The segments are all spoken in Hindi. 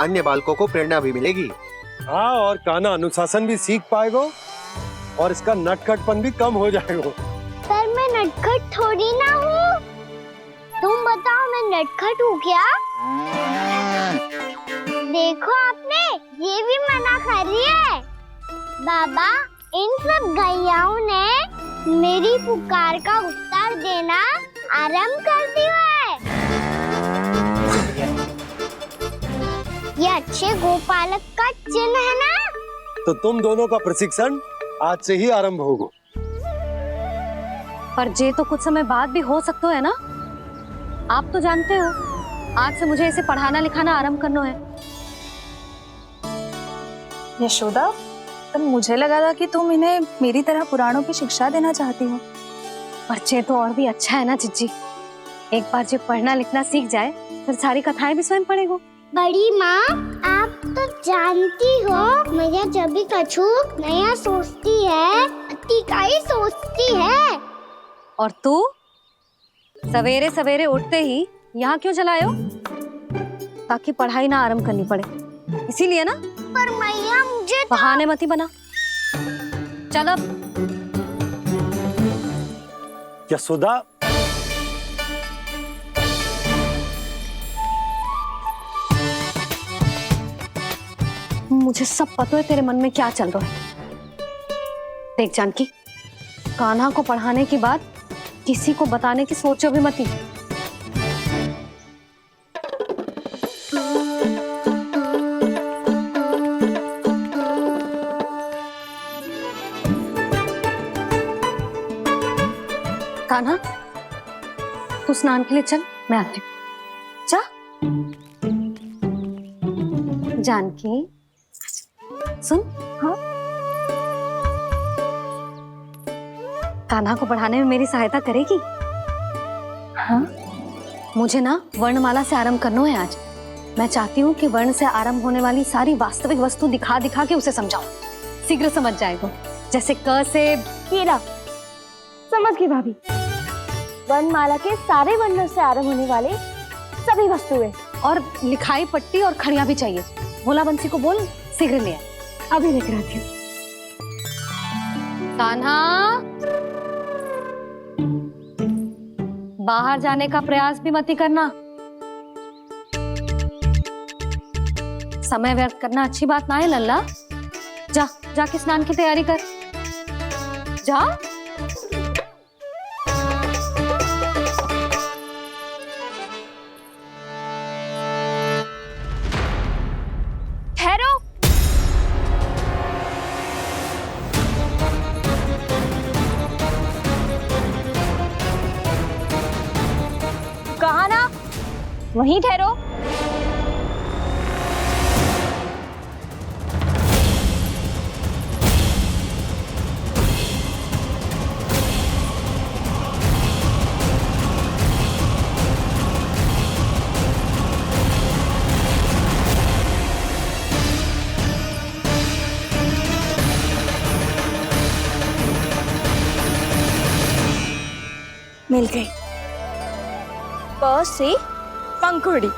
अन्य बालकों को प्रेरणा भी मिलेगी। हाँ, और कान्हा अनुशासन भी सीख पाएगा और इसका नटखटपन भी कम हो जाएगा। पर मैं नटखट थोड़ी ना हूँ। तुम बताओ मैं नटखट हूँ क्या? देखो आपने ये भी मना कर रही है। बाबा, इन सब गैयाओं ने मेरी पुकार का उत्तर देना आरंभ कर दिया है। ये अच्छे गोपालक का चिन्ह है ना? तो तुम दोनों का प्रशिक्षण आज से ही आरंभ होगा। पर जे तो कुछ समय बाद भी हो सकता है ना। आप तो जानते हो आज से मुझे इसे पढ़ाना लिखाना आरंभ करना है। यशोदा, पर मुझे लगा था कि तुम इन्हें मेरी तरह पुराणों की शिक्षा देना चाहती हो। पर जे तो और भी अच्छा है ना जिज्जी। एक बार जब पढ़ना लिखना सीख जाए फिर सारी कथाएं भी स्वयं पढ़ेगा। बड़ी माँ, आप तो जानती हो मैया जब भी कछु नया सोचती है अतिका ही सोचती है। और तू सवेरे सवेरे उठते ही यहाँ क्यों चलाए हो? ताकि पढ़ाई ना आरंभ करनी पड़े, इसीलिए ना। पर मैया मुझे बहाने मत ही बना। चल अब। यशोदा, मुझे सब पता है तेरे मन में क्या चल रहा है। देख जानकी, कान्हा को पढ़ाने के बाद किसी को बताने की सोचो भी मत ही। कान्हा, तू स्नान के लिए चल, मैं आती हूँ। जा। जानकी सुन। हाँ, कान्हा को पढ़ाने में मेरी सहायता करेगी? हाँ, मुझे ना वर्णमाला से आरंभ करना है आज। मैं चाहती हूँ कि वर्ण से आरंभ होने वाली सारी वास्तविक वस्तु दिखा दिखा के उसे समझाऊं। शीघ्र समझ जाएगा। जैसे क से कीड़ा। समझ गई भाभी। वर्णमाला के सारे वर्णों से आरंभ होने वाले सभी वस्तुएं और लिखाई पट्टी और खड़िया भी चाहिए। भोला बंसी को बोल शीघ्र ले आए। अभी लेकर आती हूँ। कान्हा, बाहर जाने का प्रयास भी मत ही करना। समय व्यर्थ करना अच्छी बात ना है लल्ला। जा, जाके स्नान की तैयारी कर। जा। ठहरो। कहा ना, वहीं ठहरो। मिल गई। प से पंखुड़ी।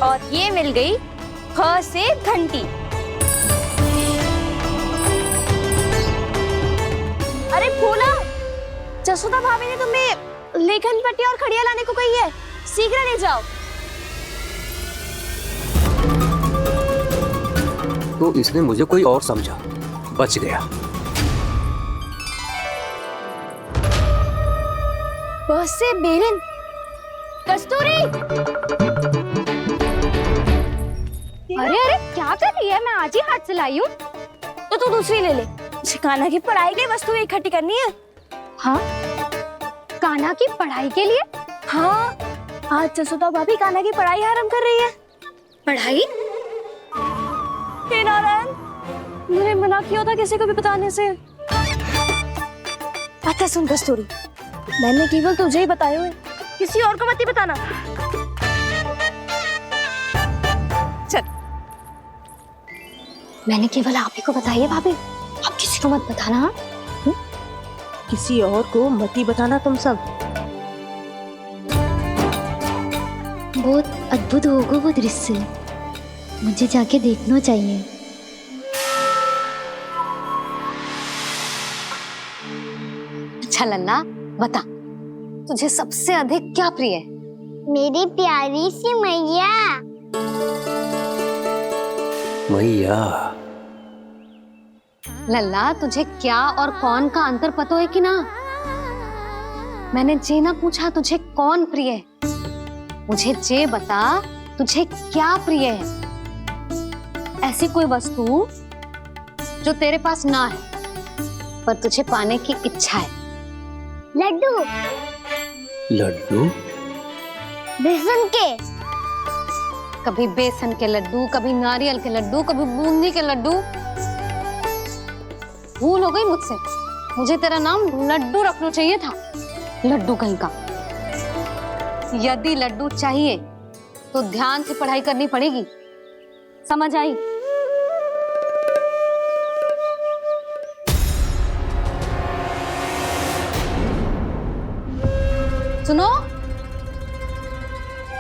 और ये मिल गई ख से घंटी। अरे भोला, जसोदा भाभी ने तुम्हें लेखन पट्टी और खड़िया लाने को कही है, शीघ्र ले जाओ। तो इसने मुझे कोई और समझा, बच गया। बस से बेलन। कस्तूरी। अरे अरे क्या कर रही है? मैं आज ही हाथ से लाई हूँ। तो तू दूसरी ले ले। कान्हा की पढ़ाई के वस्तु इकट्ठी करनी है। हाँ, कान्हा की पढ़ाई के लिए? हाँ, आज जसोदा भाभी कान्हा की पढ़ाई आरंभ कर रही है। पढ़ाई? हे नारायण, मैंने मना किया था किसी को भी बताने से। अच्छा सुन कस्तूरी, मैंने केवल तुझे ही बताए हुए, किसी और को मत ही बताना। चल। मैंने केवल आप ही को बताइए भाभी, आप किसी को मत बताना। हाँ? किसी और को मत ही बताना तुम सब। बहुत अद्भुत होगा वो दृश्य, मुझे जाके देखना चाहिए। अच्छा लल्ला, बता तुझे सबसे अधिक क्या प्रिय है? मेरी प्यारी सी मैया। मैया। लल्ला, तुझे क्या और कौन का अंतर पता है कि ना? मैंने जे ना पूछा तुझे कौन प्रिय है, मुझे जे बता तुझे क्या प्रिय है। ऐसी कोई वस्तु जो तेरे पास ना है पर तुझे पाने की इच्छा है। लड्डू। लड्डू? बेसन के। कभी बेसन के लड्डू, कभी नारियल के लड्डू, कभी बूंदी के लड्डू। भूल हो गई मुझसे, मुझे तेरा नाम लड्डू रखना चाहिए था। लड्डू कहीं का। यदि लड्डू चाहिए तो ध्यान से पढ़ाई करनी पड़ेगी, समझ आई? सुनो,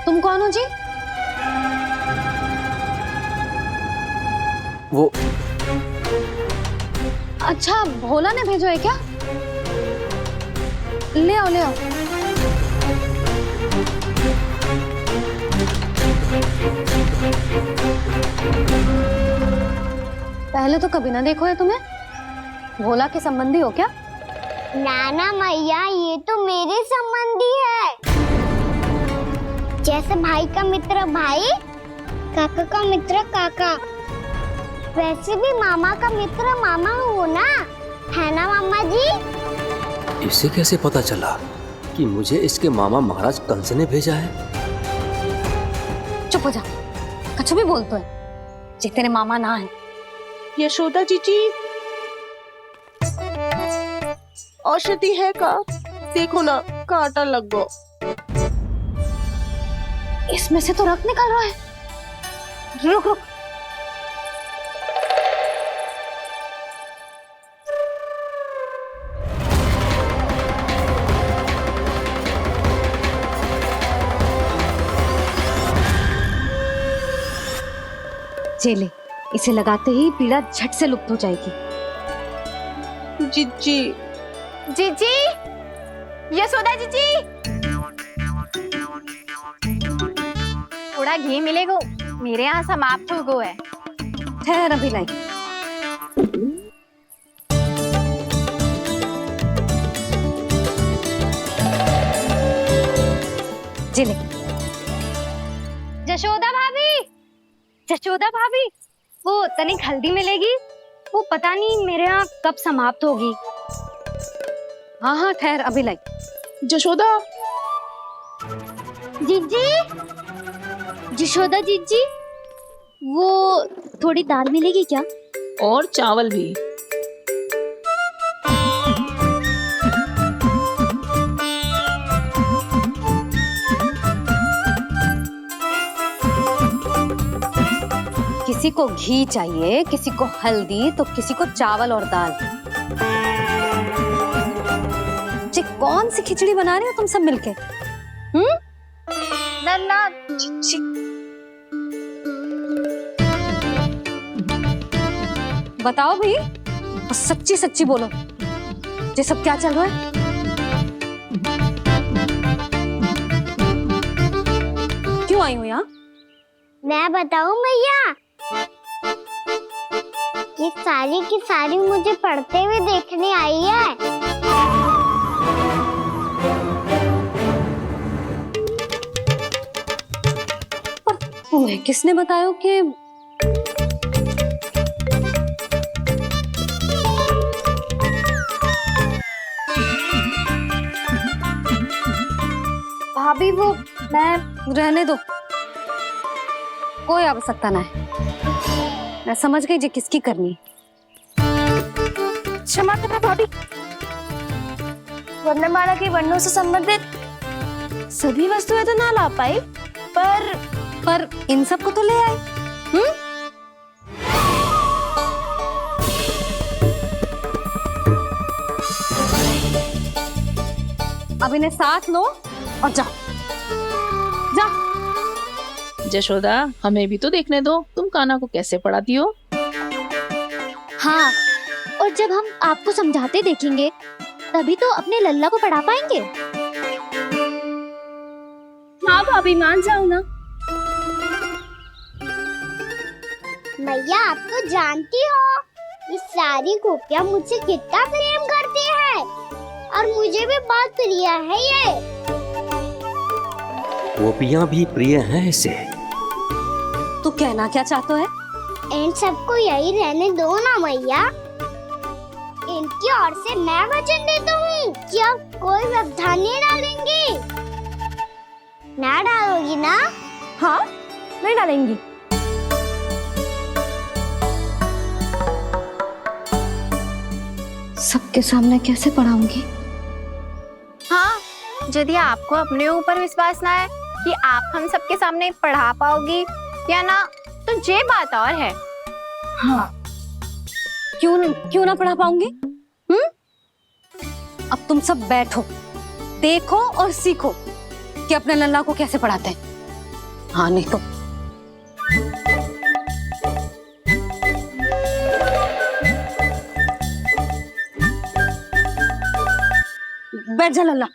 तुम कौन हो जी? वो अच्छा, भोला ने भेजो है क्या? ले आओ, ले आओ। पहले तो कभी ना देखो है तुम्हें। भोला के संबंधी हो क्या? नाना मैया, ये तो मेरे संबंधी है। जैसे भाई का मित्र भाई, काका का मित्र काका, वैसे भी मामा का मित्र मामा हो ना, है ना मामा जी? इसे कैसे पता चला कि मुझे इसके मामा महाराज कंस ने भेजा है? चुप हो जा, कछु भी बोलते है जे तेरे मामा ना है। यशोदा जीजी, औषधि है का? देखो ना, कांटा लग गो। इसमें से तो रक्त निकल रहा है। रुक रुक, चले, इसे लगाते ही पीड़ा झट से लुप्त हो जाएगी। जीजी, जीजी, यशोदा जीजी, थोड़ा घी मिलेगा? मेरे यहाँ समाप्त हो गया है। ठहर, अभी लाई। जिले। जशोदा भाभी, जशोदा भाभी, वो तनिक हल्दी मिलेगी? वो पता नहीं मेरे यहाँ कब समाप्त होगी। हाँ हाँ, ठहर, अभी लाई। जशोदा, जीजी, यशोदा जीजी, वो थोड़ी दाल मिलेगी क्या? और चावल भी। किसी को घी चाहिए, किसी को हल्दी, तो किसी को चावल और दाल। जी, कौन सी खिचड़ी बना रहे हो तुम सब मिलके? नन्ना, बताओ भाई, और सच्ची सच्ची बोलो, ये सब क्या चल रहा है? क्यों आई हो यहाँ? मैं बताऊं भैया, ये सारी की सारी मुझे पढ़ते हुए देखने आई है। तुम्हें किसने बताया कि भाभी? वो मैं रहने दो, कोई आवश्यकता ना है। मैं समझ गई जी किसकी करनी। क्षमा करना भाभी, वर्णमाला के वर्णों से संबंधित सभी वस्तुएं तो ना ला पाई, पर इन सब को तो ले आए। अब इन्हें साथ लो और जाओ जा। जशोदा, हमें भी तो देखने दो तुम कान्हा को कैसे पढ़ाती हो। हाँ, और जब हम आपको समझाते देखेंगे तभी तो अपने लल्ला को पढ़ा पाएंगे। हाँ भाभी, मान जाओ ना। मैया, आप तो जानती हो ये सारी गोपियाँ मुझसे कितना प्रेम करती है और मुझे भी बहुत प्रिय है ये। गोपियाँ भी प्रिय हैं इसे। तू कहना क्या चाहता है? इन सबको यही रहने दो ना मैया। इनकी ओर से मैं वचन देता हूँ कि अब कोई व्यवधान नहीं डालेंगी। ना डालोगी ना? हाँ, नहीं डालेंगी। सबके सामने कैसे पढ़ाऊंगी? हाँ, यदि आपको अपने ऊपर विश्वास ना है कि आप हम सबके सामने पढ़ा पाओगी या ना, तो ये बात और है। हाँ, क्यों ना पढ़ा पाऊंगी? अब तुम सब बैठो, देखो और सीखो कि अपने लल्ला को कैसे पढ़ाते हैं। हाँ, नहीं तो बैठ जा लल्ला।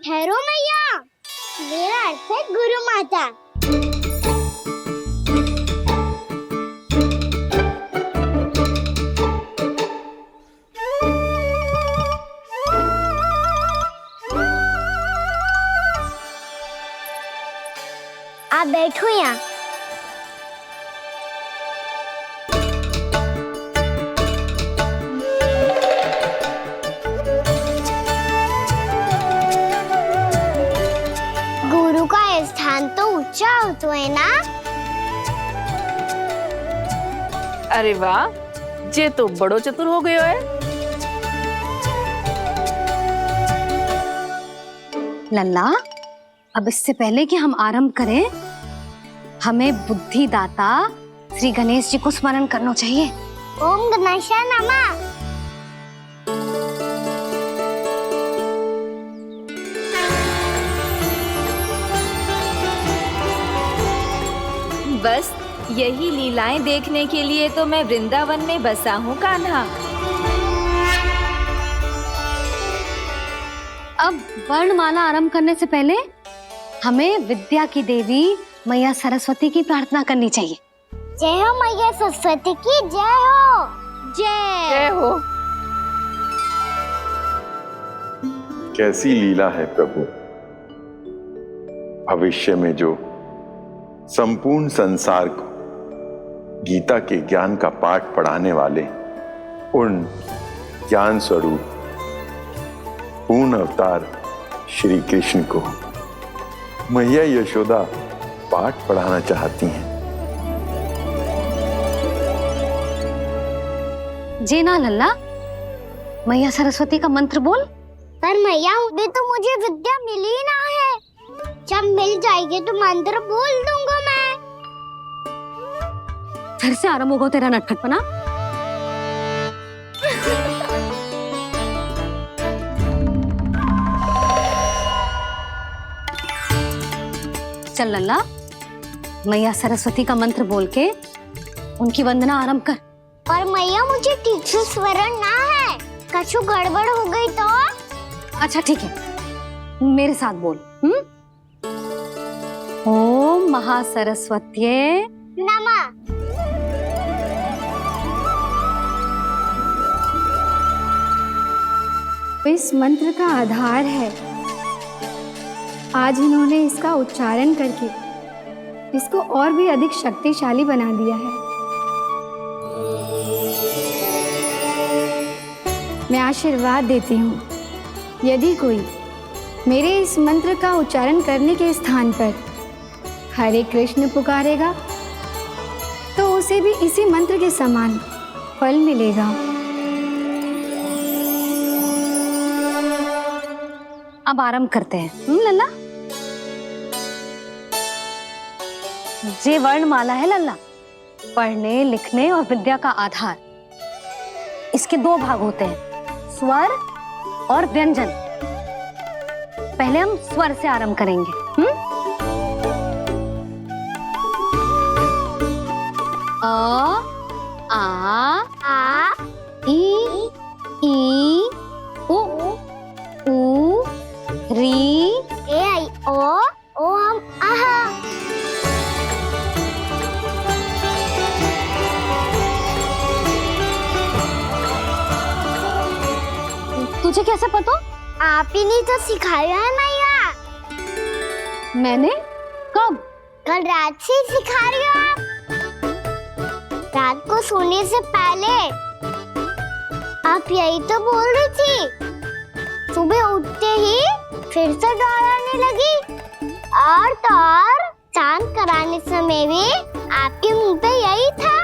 ठहरो मैया, मेरा अर्थ है गुरु माता। आप बैठो यहाँ। गुरु का स्थान तो ऊंचा होता है ना? अरे वाह, जे तो बड़ो चतुर हो गयो है। लल्ला, अब इससे पहले कि हम आरंभ करें, हमें बुद्धिदाता श्री गणेश जी को स्मरण करना चाहिए। ओम गणेशाय नमः। बस यही लीलाएं देखने के लिए तो मैं वृंदावन में बसा हूँ कान्हा। अब वर्णमाला आरंभ करने से पहले हमें विद्या की देवी मैया सरस्वती की प्रार्थना करनी चाहिए। जय हो मैया सरस्वती की जय हो। जय हो। कैसी लीला है प्रभु। भविष्य में जो संपूर्ण संसार को गीता के ज्ञान का पाठ पढ़ाने वाले उन ज्ञान स्वरूप पूर्ण अवतार श्री कृष्ण को मैया यशोदा पाठ पढ़ाना चाहती हैं। जी ना लल्ला, मैया सरस्वती का मंत्र बोल। पर मैया, अभी तो मुझे विद्या मिली ना है। जब मिल जाएगी तो मंत्र बोल दूंगा मैं। फिर से आरंभ होगा तेरा नटखटपना। चल लल्ला, मैया सरस्वती का मंत्र बोल के उनकी वंदना आरंभ कर। पर मैया, मुझे ठीक से स्मरण ना है। कछु गड़बड़ हो गई तो? अच्छा ठीक है, मेरे साथ बोल। ओम महासरस्वत्ये नमः। इस मंत्र का आधार है। आज इन्होंने इसका उच्चारण करके इसको और भी अधिक शक्तिशाली बना दिया है। मैं आशीर्वाद देती हूँ, यदि कोई मेरे इस मंत्र का उच्चारण करने के स्थान पर हरे कृष्ण पुकारेगा तो उसे भी इसी मंत्र के समान फल मिलेगा। अब आरंभ करते हैं। लल्ला, जे वर्णमाला है लल्ला, पढ़ने लिखने और विद्या का आधार। इसके दो भाग होते हैं, स्वर और व्यंजन। पहले हम स्वर से आरंभ करेंगे। अ, आ, ई, उ, री, ए आई ओ हम आहा। तुझे कैसे पता? आप ही नहीं तो सिखाया है मैया। मैंने? कब? कल रात से सिखा रही हो आप। रात को सोने से पहले आप यही तो बोल रही थी। सुबह उठते ही फिर से दोहराने लगी। और तो और चांद कराने समय भी आपके मुंह पे यही था।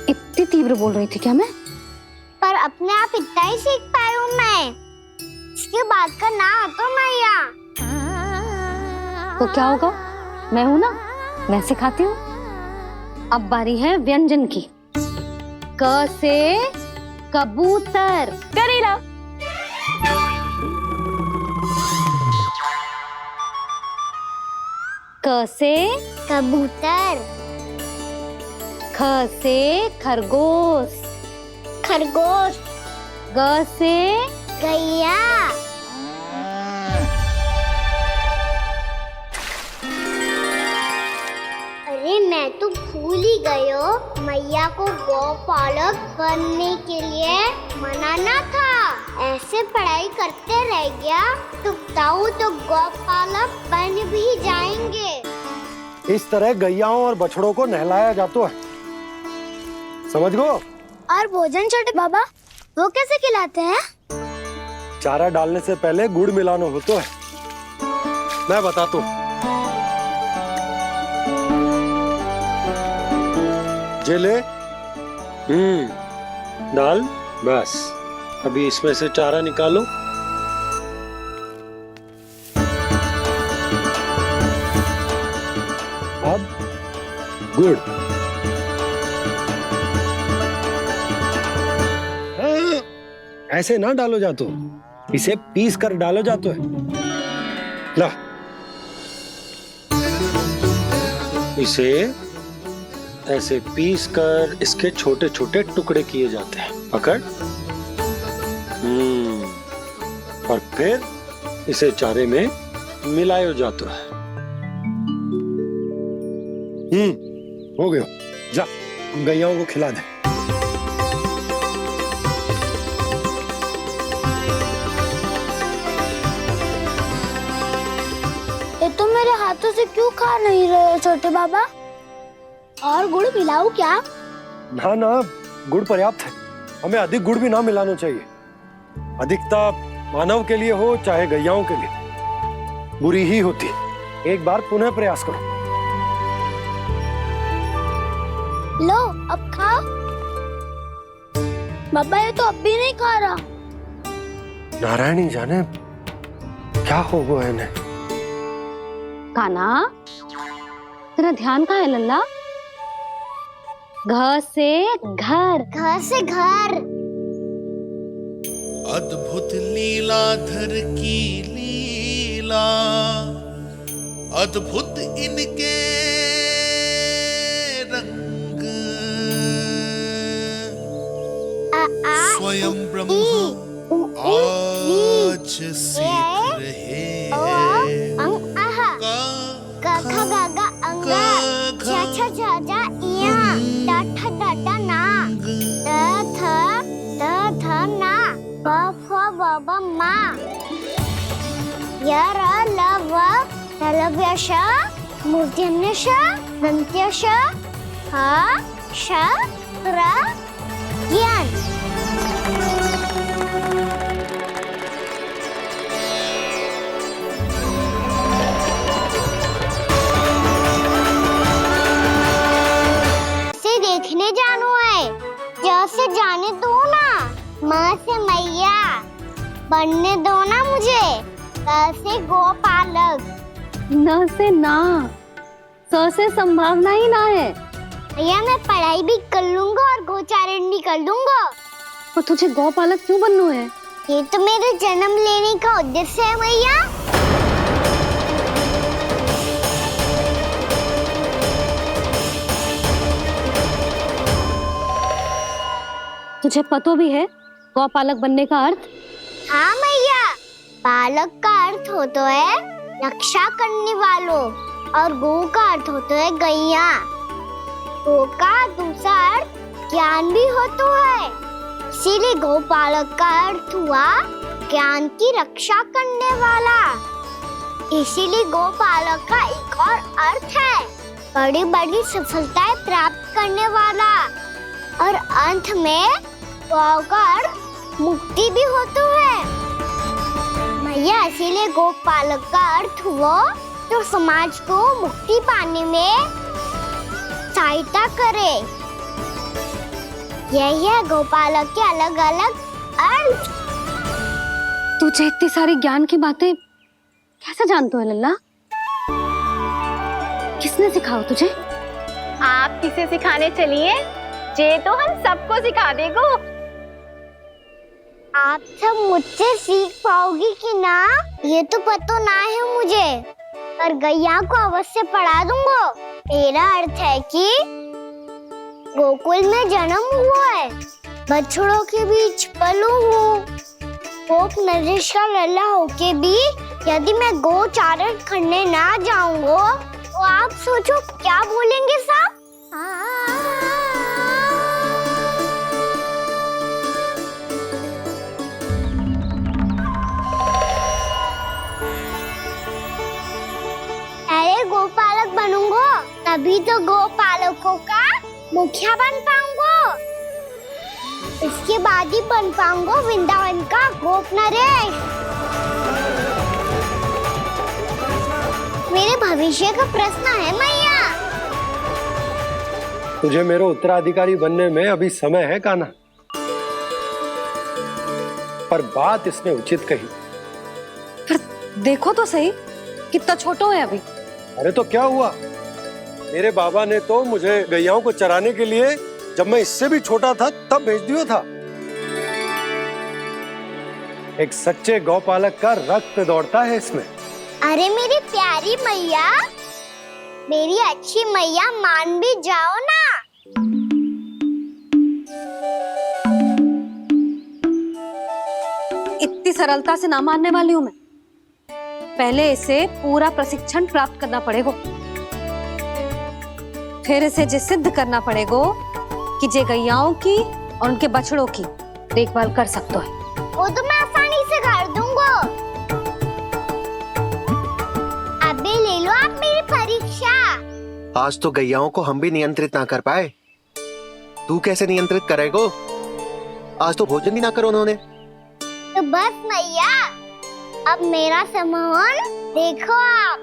इतनी तीव्र बोल रही थी क्या मैं? पर अपने आप इतना ही सीख पाई हूँ मैं। इसके बाद का ना तो मैया। तो क्या होगा? मैं हूं ना, मैं सिखाती हूँ। अब बारी है व्यंजन की। क से कबूतर। करेला। क से कबूतर। ख से खरगोश। खरगोश। ग से गैया। अरे मैं तो भूल ही गई हूँ, मैया को गौपालक बनने के लिए मनाना था। ऐसे पढ़ाई करते रह गया तो ताऊ तो गौपालक बन भी जाएंगे। इस तरह गैयाओं और बछड़ों को नहलाया जाता है, समझ गो? और भोजन छोटे बाबा वो कैसे खिलाते हैं? चारा डालने से पहले गुड़ मिलाना होता है। मैं बताता हूँ। जे ले। डाल। बस अभी इसमें से चारा निकालो। अब गुड़। ऐसे ना डालो जातो, इसे पीस कर डालो जातो है। ला, इसे ऐसे पीस कर इसके छोटे छोटे टुकड़े किए जाते हैं। पकड़। और फिर इसे चारे में मिलायो जाता है। हो गया। जा गैयाओं को खिला दे। ये तो मेरे हाथों से क्यों खा नहीं रहे हो छोटे बाबा? और गुड़ मिलाऊं क्या? ना ना, गुड़ पर्याप्त है। हमें अधिक गुड़ भी ना मिलाना चाहिए। अधिकता मानव के लिए हो चाहे गैयाओं के लिए बुरी ही होती है। एक बार पुनः प्रयास करो। लो अब खाओ। बाबा ये तो अब भी नहीं खा रहा। नारायणी जाने क्या हो गया है इन्हें। काना, तेरा ध्यान कहाँ है लल्ला? घ से घर। घर से घर। अद्भुत लीलाधर की लीला, अद्भुत इनके रंग, स्वयं ब्रह्मा आज सीख रहे हैं। गा गा गा अंगा, छा छा छा जा इया, डा ठा डा डा ना, द थ ना, ब फ ब ब मा, य र ल व लव्य श, मूर्धन्य श, दन्त्य श, ह श र ज्ञान। देखने जानू है, जैसे जाने दो ना। माँ से मैया बनने दो ना मुझे। से गोपालक। न से ना, स से संभावना ही ना है। भैया मैं पढ़ाई भी कर लूंगा और गोचारण भी कर दूंगा। और तुझे गौपालक क्यों बनना है? ये तो मेरे जन्म लेने का उद्देश्य है भैया। तुझे पता भी है गौपालक बनने का अर्थ? हाँ भैया, पालक का अर्थ होता है रक्षा करने वालों और गौ का अर्थ होता है गैया। गौ का दूसरा अर्थ ज्ञान भी होता है, इसीलिए गौपालक का अर्थ हुआ ज्ञान की रक्षा करने वाला। इसीलिए गौपालक का एक और अर्थ है बड़ी बड़ी सफलताएं प्राप्त करने वाला, और अंत में गौ का अर्थ मुक्ति भी होता है भैया। इसीलिए गौपालक का अर्थ हुआ जो समाज को मुक्ति पाने में सहायता करे। यही है गौपालक के अलग अलग अर्थ। तुझे इतनी सारी ज्ञान की बातें कैसे जानते हो लल्ला? किसने सिखाओ तुझे? आप किसे सिखाने चलिए, जे तो हम सबको सिखा देगो। आप सब मुझसे सीख पाओगी कि ना ये तो पता ना है मुझे, पर गैया को अवश्य पढ़ा दूंगा। मेरा अर्थ है कि गोकुल में जन्म हुआ है, बछड़ों के बीच पलू हूँ, गोप नरेश का लल्ला होके भी यदि मैं गोचारण करने ना जाऊंगा तो आप सोचो क्या बोलेंगे साहब? अरे गोपालक बनूंगा तभी तो गोपालकों का मुखिया बन पाऊंगा। इसके बाद ही बन पाऊंगा वृंदावन का गोप नरेश। मेरे भविष्य का प्रश्न है मैया। तुझे मेरा उत्तराधिकारी बनने में अभी समय है कान्हा, पर बात इसने उचित कही। पर देखो तो सही कितना छोटा है अभी। अरे तो क्या हुआ, मेरे बाबा ने तो मुझे गैयाओं को चराने के लिए जब मैं इससे भी छोटा था तब भेज दिया था। एक सच्चे गौपालक का रक्त दौड़ता है इसमें। अरे मेरी प्यारी मैया, मेरी अच्छी मैया, मान भी जाओ ना। इतनी सरलता से ना मानने वाली हूँ मैं। पहले इसे पूरा प्रशिक्षण प्राप्त करना पड़ेगा, फिर इसे जे सिद्ध करना पड़ेगा कि जे गैयाओं की और उनके बछड़ों की देखभाल कर सकता है। वो तो मैं आसानी से कर दूंगा। अबे ले लो आप मेरी परीक्षा। आज तो गैयाओं को हम भी नियंत्रित ना कर पाए, तू कैसे नियंत्रित करेगो? आज तो भोजन भी ना करो उन्होंने। तो बस मैया, अब मेरा सम्मान देखो आप।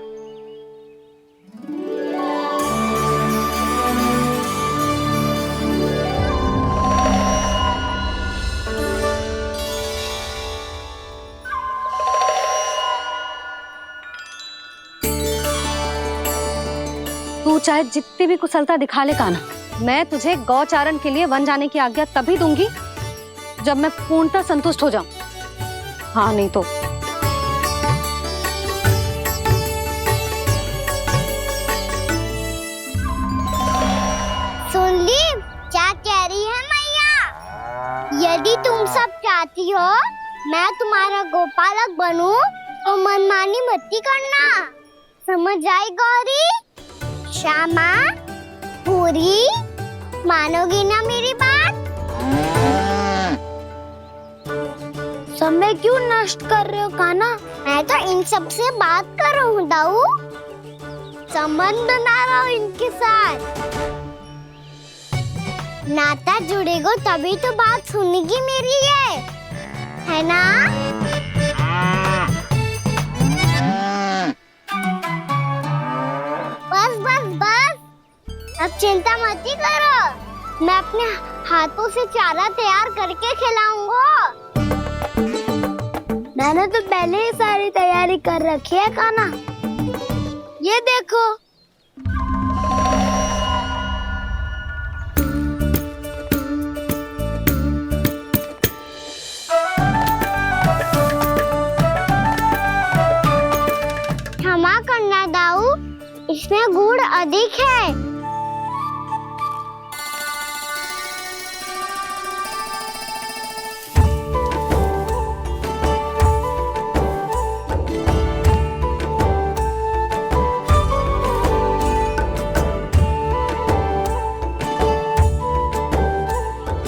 तू चाहे जितनी भी कुशलता दिखा ले कान्हा, मैं तुझे गौचारण के लिए वन जाने की आज्ञा तभी दूंगी जब मैं पूर्णतः संतुष्ट हो जाऊं। हाँ नहीं तो सुन ली क्या कह रही है मैया? यदि तुम सब चाहती हो मैं तुम्हारा गोपालक बनूं तो मनमानी मत करना, समझ आई गौरी? श्यामा, पूरी, मानोगी ना मेरी बात? समय क्यों नष्ट कर रहे हो कान्हा? मैं तो इन सब से बात कर रहा हूँ दाऊ, संबंध बना रहा हूँ इनके साथ। नाता जुड़ेगा तभी तो बात सुनेगी मेरी है ना? बस बस बस, अब चिंता मत ही करो, मैं अपने हाथों से चारा तैयार करके खिलाऊंगा। मैंने तो पहले ही सारी तैयारी कर रखी है कान्हा, ये देखो। इसमें गुड़ अधिक है।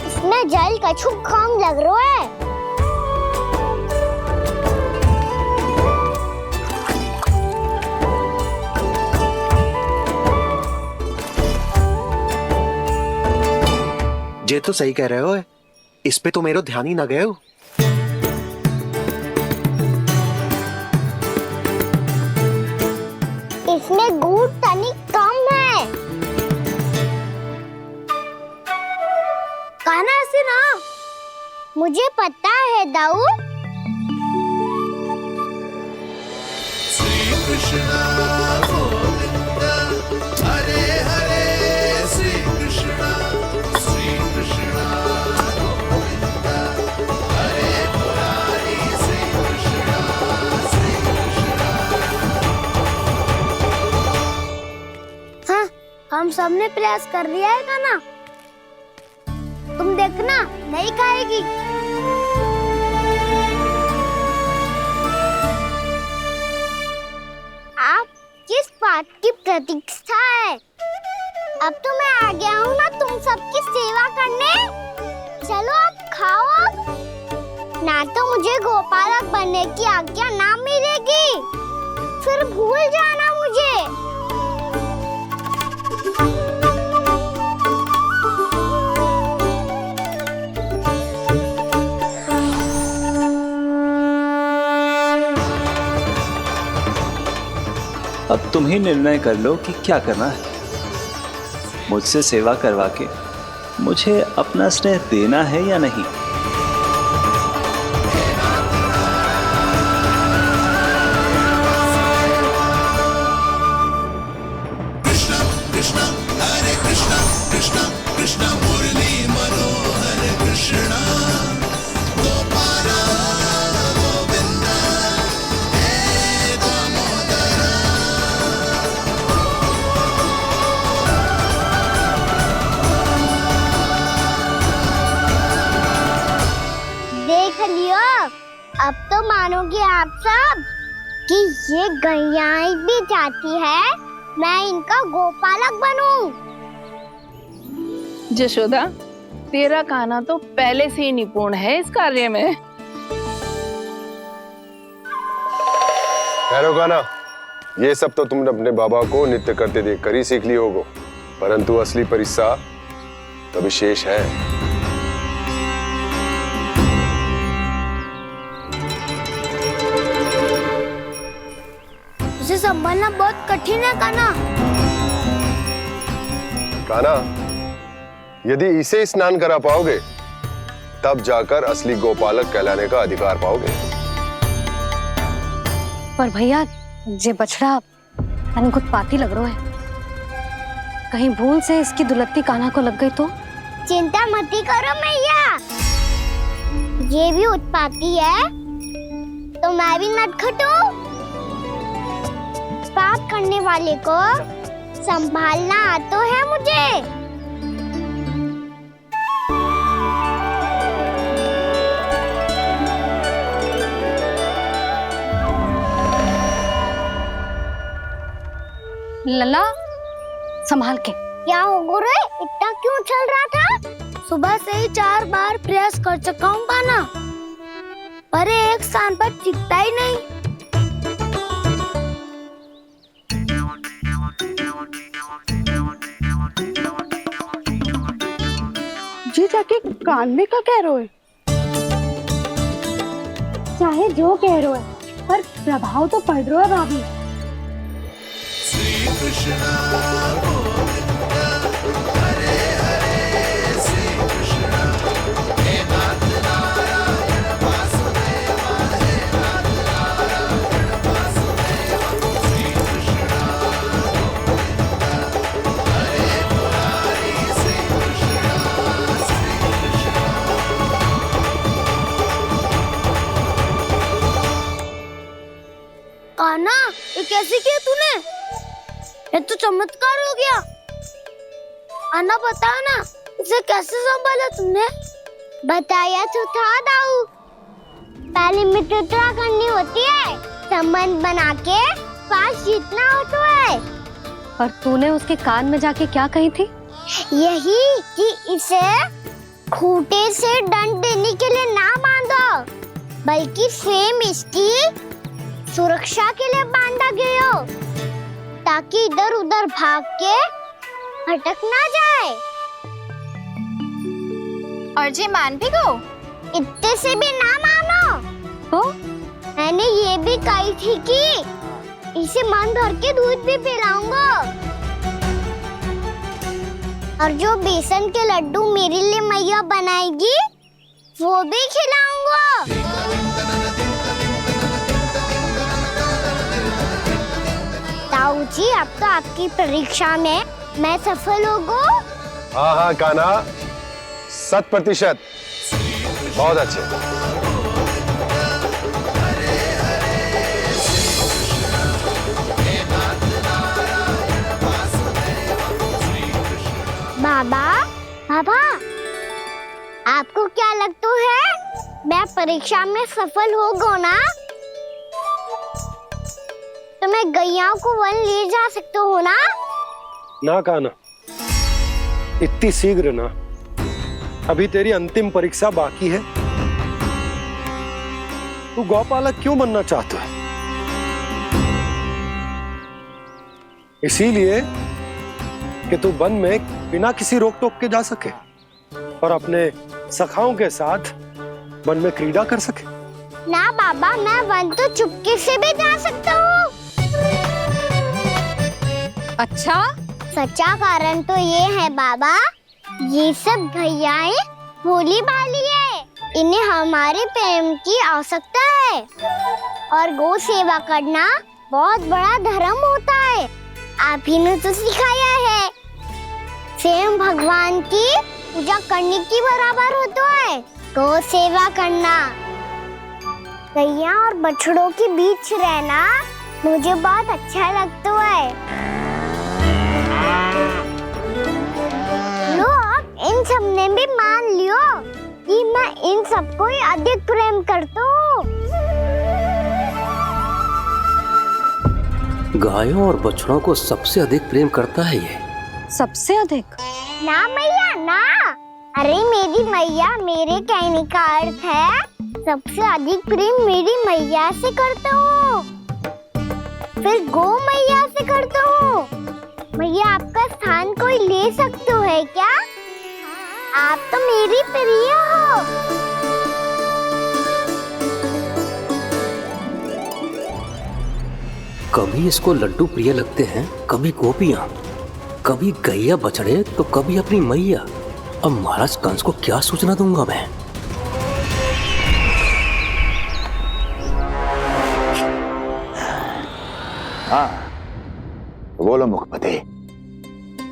इसमें जल कछु कम लग रहा है। ये तो सही कह रहे हो, इस पे तो मेरो ध्यान ही ना गए हो। इसमें गुड़ तनिक कम है। कहना से ना, मुझे पता है दाऊ। श्री कृष्ण गोविंद हरे हरे, श्री कृष्ण गोविंद हरे मुरारी, श्री कृष्ण हाँ, हम सबने प्रयास कर लिया है का ना? तुम देखना नहीं खाएगी। आप किस बात की प्रतीक्षा है? अब तो मैं आ गया हूँ ना तुम सबकी सेवा करने। चलो अब खाओ अब। ना तो मुझे गोपालक बनने की आज्ञा ना मिलेगी, फिर भूल जाना मुझे। अब तुम ही निर्णय कर लो कि क्या करना है। मुझसे सेवा करवा के मुझे अपना स्नेह देना है या नहीं। कृष्ण कृष्ण हरे कृष्ण कृष्ण कृष्ण मुरली मनोहर कृष्ण गोपाल गोविंद हे दामोदर। देख लियो, अब तो मानोगे आप सब कि ये गैयाएं भी चाहती है मैं इनका गोपालक बनूं। जशोदा, तेरा कान्हा तो पहले से ही निपुण है इस कार्य में। ठहरो कान्हा, ये सब तो तुमने अपने बाबा को नृत्य करते देख कर ही सीख ली होगो, परंतु असली परिस्सा तो विशेष है। उसे संभालना बहुत कठिन है कान्हा। कान्हा, यदि इसे स्नान करा पाओगे तब जाकर असली गोपालक कहलाने का अधिकार पाओगे। पर भैया, ये बछड़ा उत्पाती लग रहा है। कहीं भूल से इसकी दुलत्ती कान्हा को लग गई तो? चिंता मत करो मैया, ये भी उत्पाती है तो मैं भी नटखट हूँ। पाप करने वाले को संभालना आता है मुझे। लला, संभाल के। क्या हो गुरु, इतना क्यों चल रहा था? सुबह से ही 4 बार प्रयास कर चुका हूँ कान्हा, पर एक स्थान पर टिकता ही नहीं। जी जाके कान में का कह रहे हो? चाहे जो कह रहे हो, पर प्रभाव तो पड़ रहा है भाभी। श्री कृष्ण गोविंद हरे हरे, श्री कृष्ण हे नाथ नारायण वासुदेव, हे नाथ नारायण वासुदेव। श्री कृष्ण गोविंद हरे मुरारी, श्री कृष्ण कान्हा, ये कैसे किया तूने? ये तो चमत्कार हो गया। आना बताओ ना, इसे कैसे संभाला तुमने? बताया तो था दाऊ, पहले मित्रता करनी होती है, संबंध बना के पास जीतना होता है। पर तूने उसके कान में जाके क्या कही थी? यही कि इसे खूंटे से दंड देने के लिए ना बांधो, बल्कि स्वयं इसकी सुरक्षा के लिए बांधा गया हो, ताकि इधर उधर भाग के भटक ना जाए। और जी मान भी गो? इतने से भी ना मानो। तो मैंने ये भी कही थी कि इसे मन भर के दूध भी पिलाऊंगा, और जो बेसन के लड्डू मेरे लिए मैया बनाएगी वो भी खिलाऊंगा। ताऊ जी, अब तो आपकी परीक्षा में मैं सफल होगा। हाँ हाँ कान्हा, 100%। बहुत अच्छे। बाबा, आपको क्या लगता है मैं परीक्षा में सफल होगा ना, तो मैं गैयाओं को वन ले जा सकता हूँ ना? ना कान्हा, इतनी शीघ्र ना, अभी तेरी अंतिम परीक्षा बाकी है। तू गौपालक क्यों बनना चाहता है? इसीलिए कि तू वन में बिना किसी रोक टोक के जा सके और अपने सखाओं के साथ वन में क्रीड़ा कर सके। ना बाबा, मैं वन तो चुपके से भी जा सकता हूँ। अच्छा? सच्चा कारण तो ये है बाबा, ये सब भैयाएं भोली भाली है, इन्हें हमारे प्रेम की आवश्यकता है, और गौ सेवा करना बहुत बड़ा धर्म होता है। आप ही ने तो सिखाया है, स्वयं भगवान की पूजा करने की बराबर होता है गौ सेवा करना। गैया और बछड़ों के बीच रहना मुझे बहुत अच्छा लगता है। लो, इन सब ने भी मान लियो कि मैं इन सबको ही अधिक प्रेम करता हूँ। गायों और बछड़ों को सबसे अधिक प्रेम करता है ये। सबसे अधिक? ना मैया ना, अरे मेरी मैया, मेरे कहने का अर्थ है सबसे अधिक प्रेम मेरी मैया से करता हूँ, फिर गौ मैया से करता हूँ। मैया, आपका स्थान कोई ले सकते है क्या? आप तो मेरी प्रिय हो। कभी इसको लड्डू प्रिय लगते हैं, कभी गोपियां, कभी गैया बछड़े, तो कभी अपनी मैया। अब महाराज कंस को क्या सूचना दूंगा मैं? हाँ, बोलो मुखपति,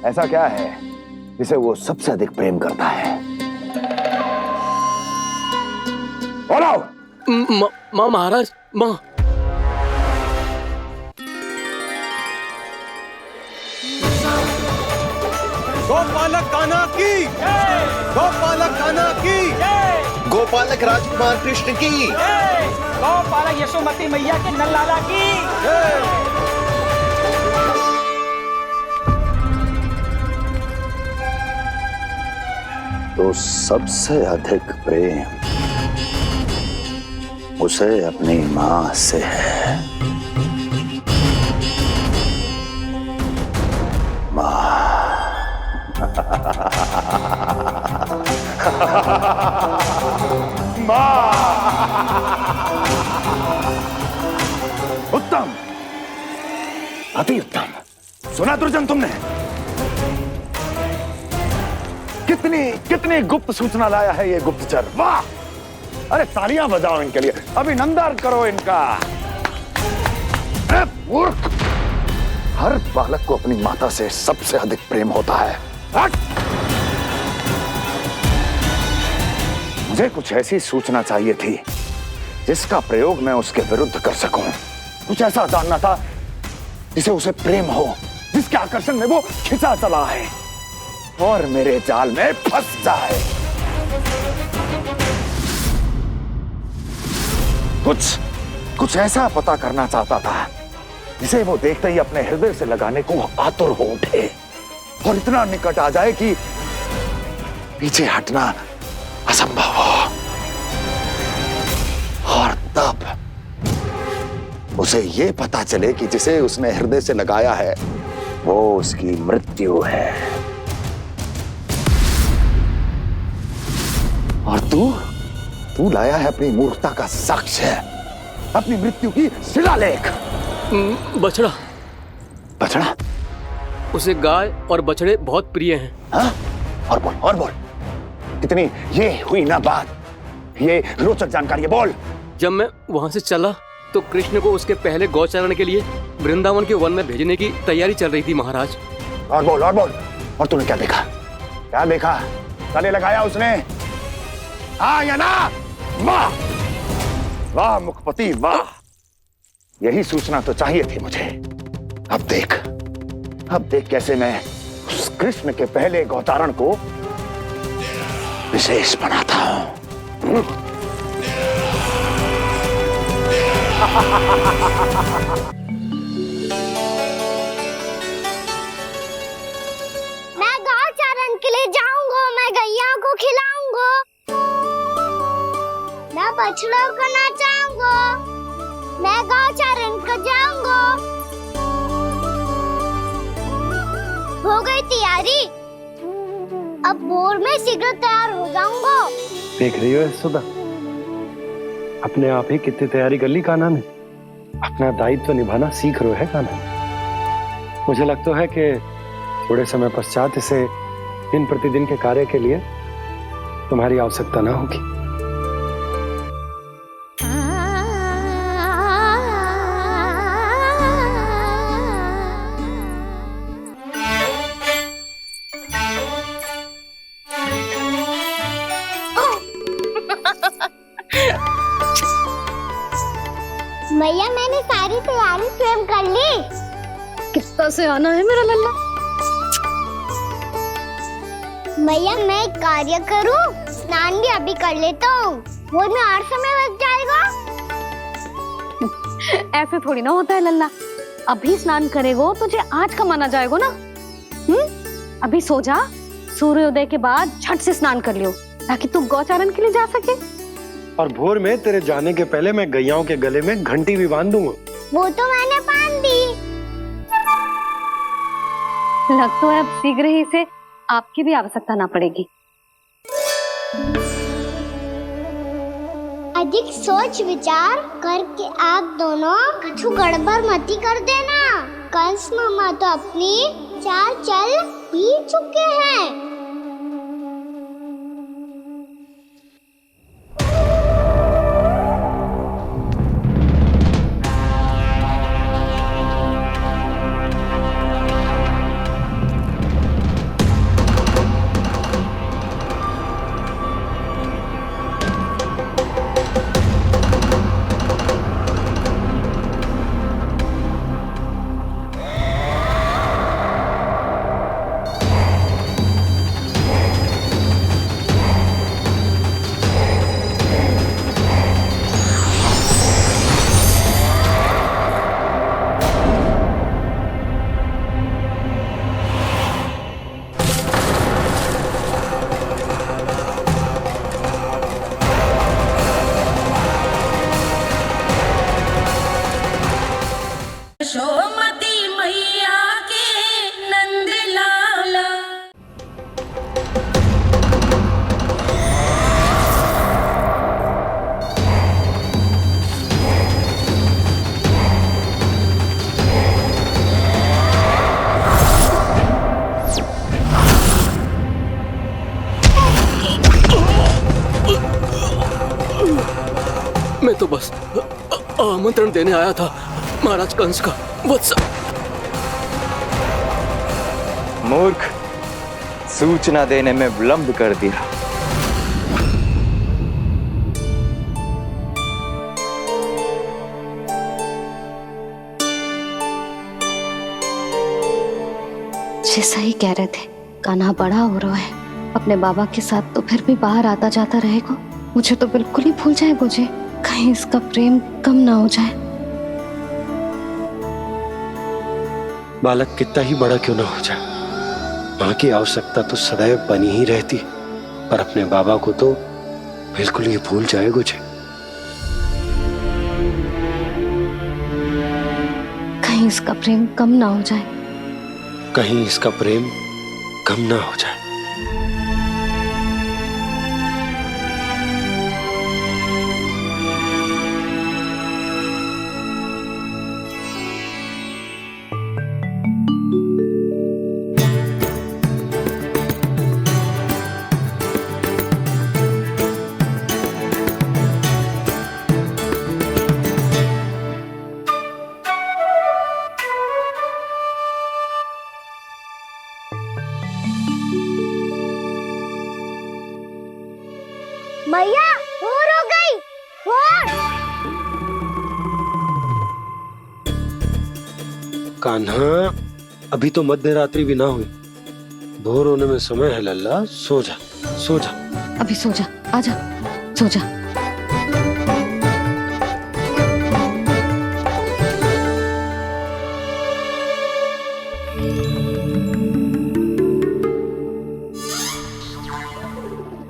ऐसा क्या है जिसे वो सबसे अधिक प्रेम करता है? बोलो। माँ महाराज, माँ। गोपालक कान्हा की, गोपालक कान्हा की, गोपालक राजकुमार कृष्ण की, गोपालक यशोमती मैया के नललाला की। तो सबसे अधिक प्रेम उसे अपनी मां से है। उत्तम, अति उत्तम। सुना दुर्जन तुमने? कितनी गुप्त सूचना लाया है ये गुप्तचर। वाह! अरे तालियां बजाओ इनके लिए, अभिनंदन करो इनका। मूर्ख! हर बालक को अपनी माता से सबसे अधिक प्रेम होता है। मुझे कुछ ऐसी सूचना चाहिए थी जिसका प्रयोग मैं उसके विरुद्ध कर सकूं। कुछ ऐसा जानना था जिसे उसे प्रेम हो, जिसके आकर्षण में वो खिंचा चला है और मेरे जाल में फंस जाए। कुछ ऐसा पता करना चाहता था जिसे वो देखते ही अपने हृदय से लगाने को आतुर हो उठे और इतना निकट आ जाए कि पीछे हटना असंभव हो। और तब उसे ये पता चले कि जिसे उसने हृदय से लगाया है वो उसकी मृत्यु है। और तू लाया है अपनी मूर्खता का साक्ष्य, अपनी मृत्यु की शिलालेख। बछड़ा। बछड़ा? उसे गाय और बछड़े बहुत प्रिय हैं। हाँ? और बोल कितनी ये हुई ना बात, ये रोचक जानकारी है, बोल। जब मैं वहां से चला तो कृष्ण को उसके पहले गौचारण के लिए वृंदावन के वन में भेजने की तैयारी चल रही थी महाराज। और बोल। और तूने क्या देखा? गले लगाया उसने? हाँ या ना? वाह वाह मुखपति वाह, यही सूचना तो चाहिए थी मुझे। अब देख कैसे मैं उस कृष्ण के पहले गौचारण को विशेष बनाता हूं। मैं गौचारण के लिए जाऊंगा, मैं गैया को खिलाऊंगा, मैं बछड़ों को नचाऊंगा, मैं गौचारण को जाऊंगा। हो गई तैयारी, अब भोर में शीघ्र तैयार हो जाऊंगा। देख रही हो सुधा, अपने आप ही कितनी तैयारी कर ली कान्हा ने। अपना दायित्व निभाना सीख रहे है कान्हा। मुझे लगता है कि थोड़े समय पश्चात इसे दिन प्रतिदिन के कार्य के लिए तुम्हारी आवश्यकता ना होगी। भैया मैंने सारी तैयारी स्वयं कर ली। कितना से आना है मेरा लल्ला? भैया मैं एक कार्य करूं, स्नान भी अभी कर लेता हूँ, वो में और समय लग जाएगा। ऐसे थोड़ी ना होता है लल्ला, अभी स्नान करेगो तुझे आज कमाना जाएगो ना। अभी सो जा, सूर्योदय के बाद झट से स्नान कर लियो ताकि तू गौचारण के लिए जा सके। और भोर में तेरे जाने के पहले मैं गैयाओं के गले में घंटी भी बांध दूंगा। वो तो मैंने बांध दी। लग तो है अब शीघ्र ही से आपकी भी आवश्यकता ना पड़ेगी। अधिक सोच विचार करके आप दोनों कुछ गड़बड़ मती कर देना। कंस मामा तो अपनी चाल चल ही चुके हैं। मैं तो बस आमंत्रण देने आया था महाराज कंस का। वत्स मूर्ख, सूचना देने में विलंब कर दिया। जी सही कह रहे थे, कान्हा बड़ा हो रहा है, अपने बाबा के साथ तो फिर भी बाहर आता जाता रहेगा। मुझे तो बिल्कुल ही भूल जाए मुझे, कहीं इसका प्रेम कम ना हो जाए। बालक कितना ही बड़ा क्यों ना हो जाए, माँ की आवश्यकता तो सदैव बनी ही रहती, पर अपने बाबा को तो बिल्कुल ही भूल जाए मुझे। कहीं इसका प्रेम कम ना हो जाए, कहीं इसका प्रेम कम ना हो जाए। मैया भोर हो गई, भोर। कान्हा, अभी तो मध्य रात्रि भी ना हुई, भोर होने में समय है लल्ला, सो जा सो जा। अभी सो जा, आजा सो जा।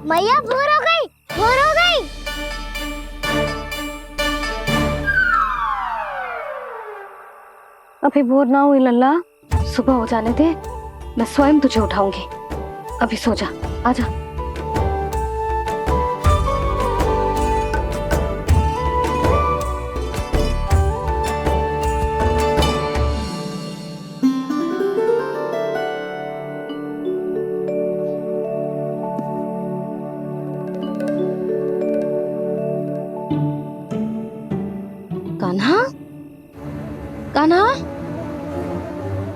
मैया भोर हो गई, भोर हो गई। अभी भोर ना हुई लल्ला, सुबह हो जाने दे, मैं स्वयं तुझे उठाऊंगी। अभी सो जा, आजा। कान्हा, कान्हा,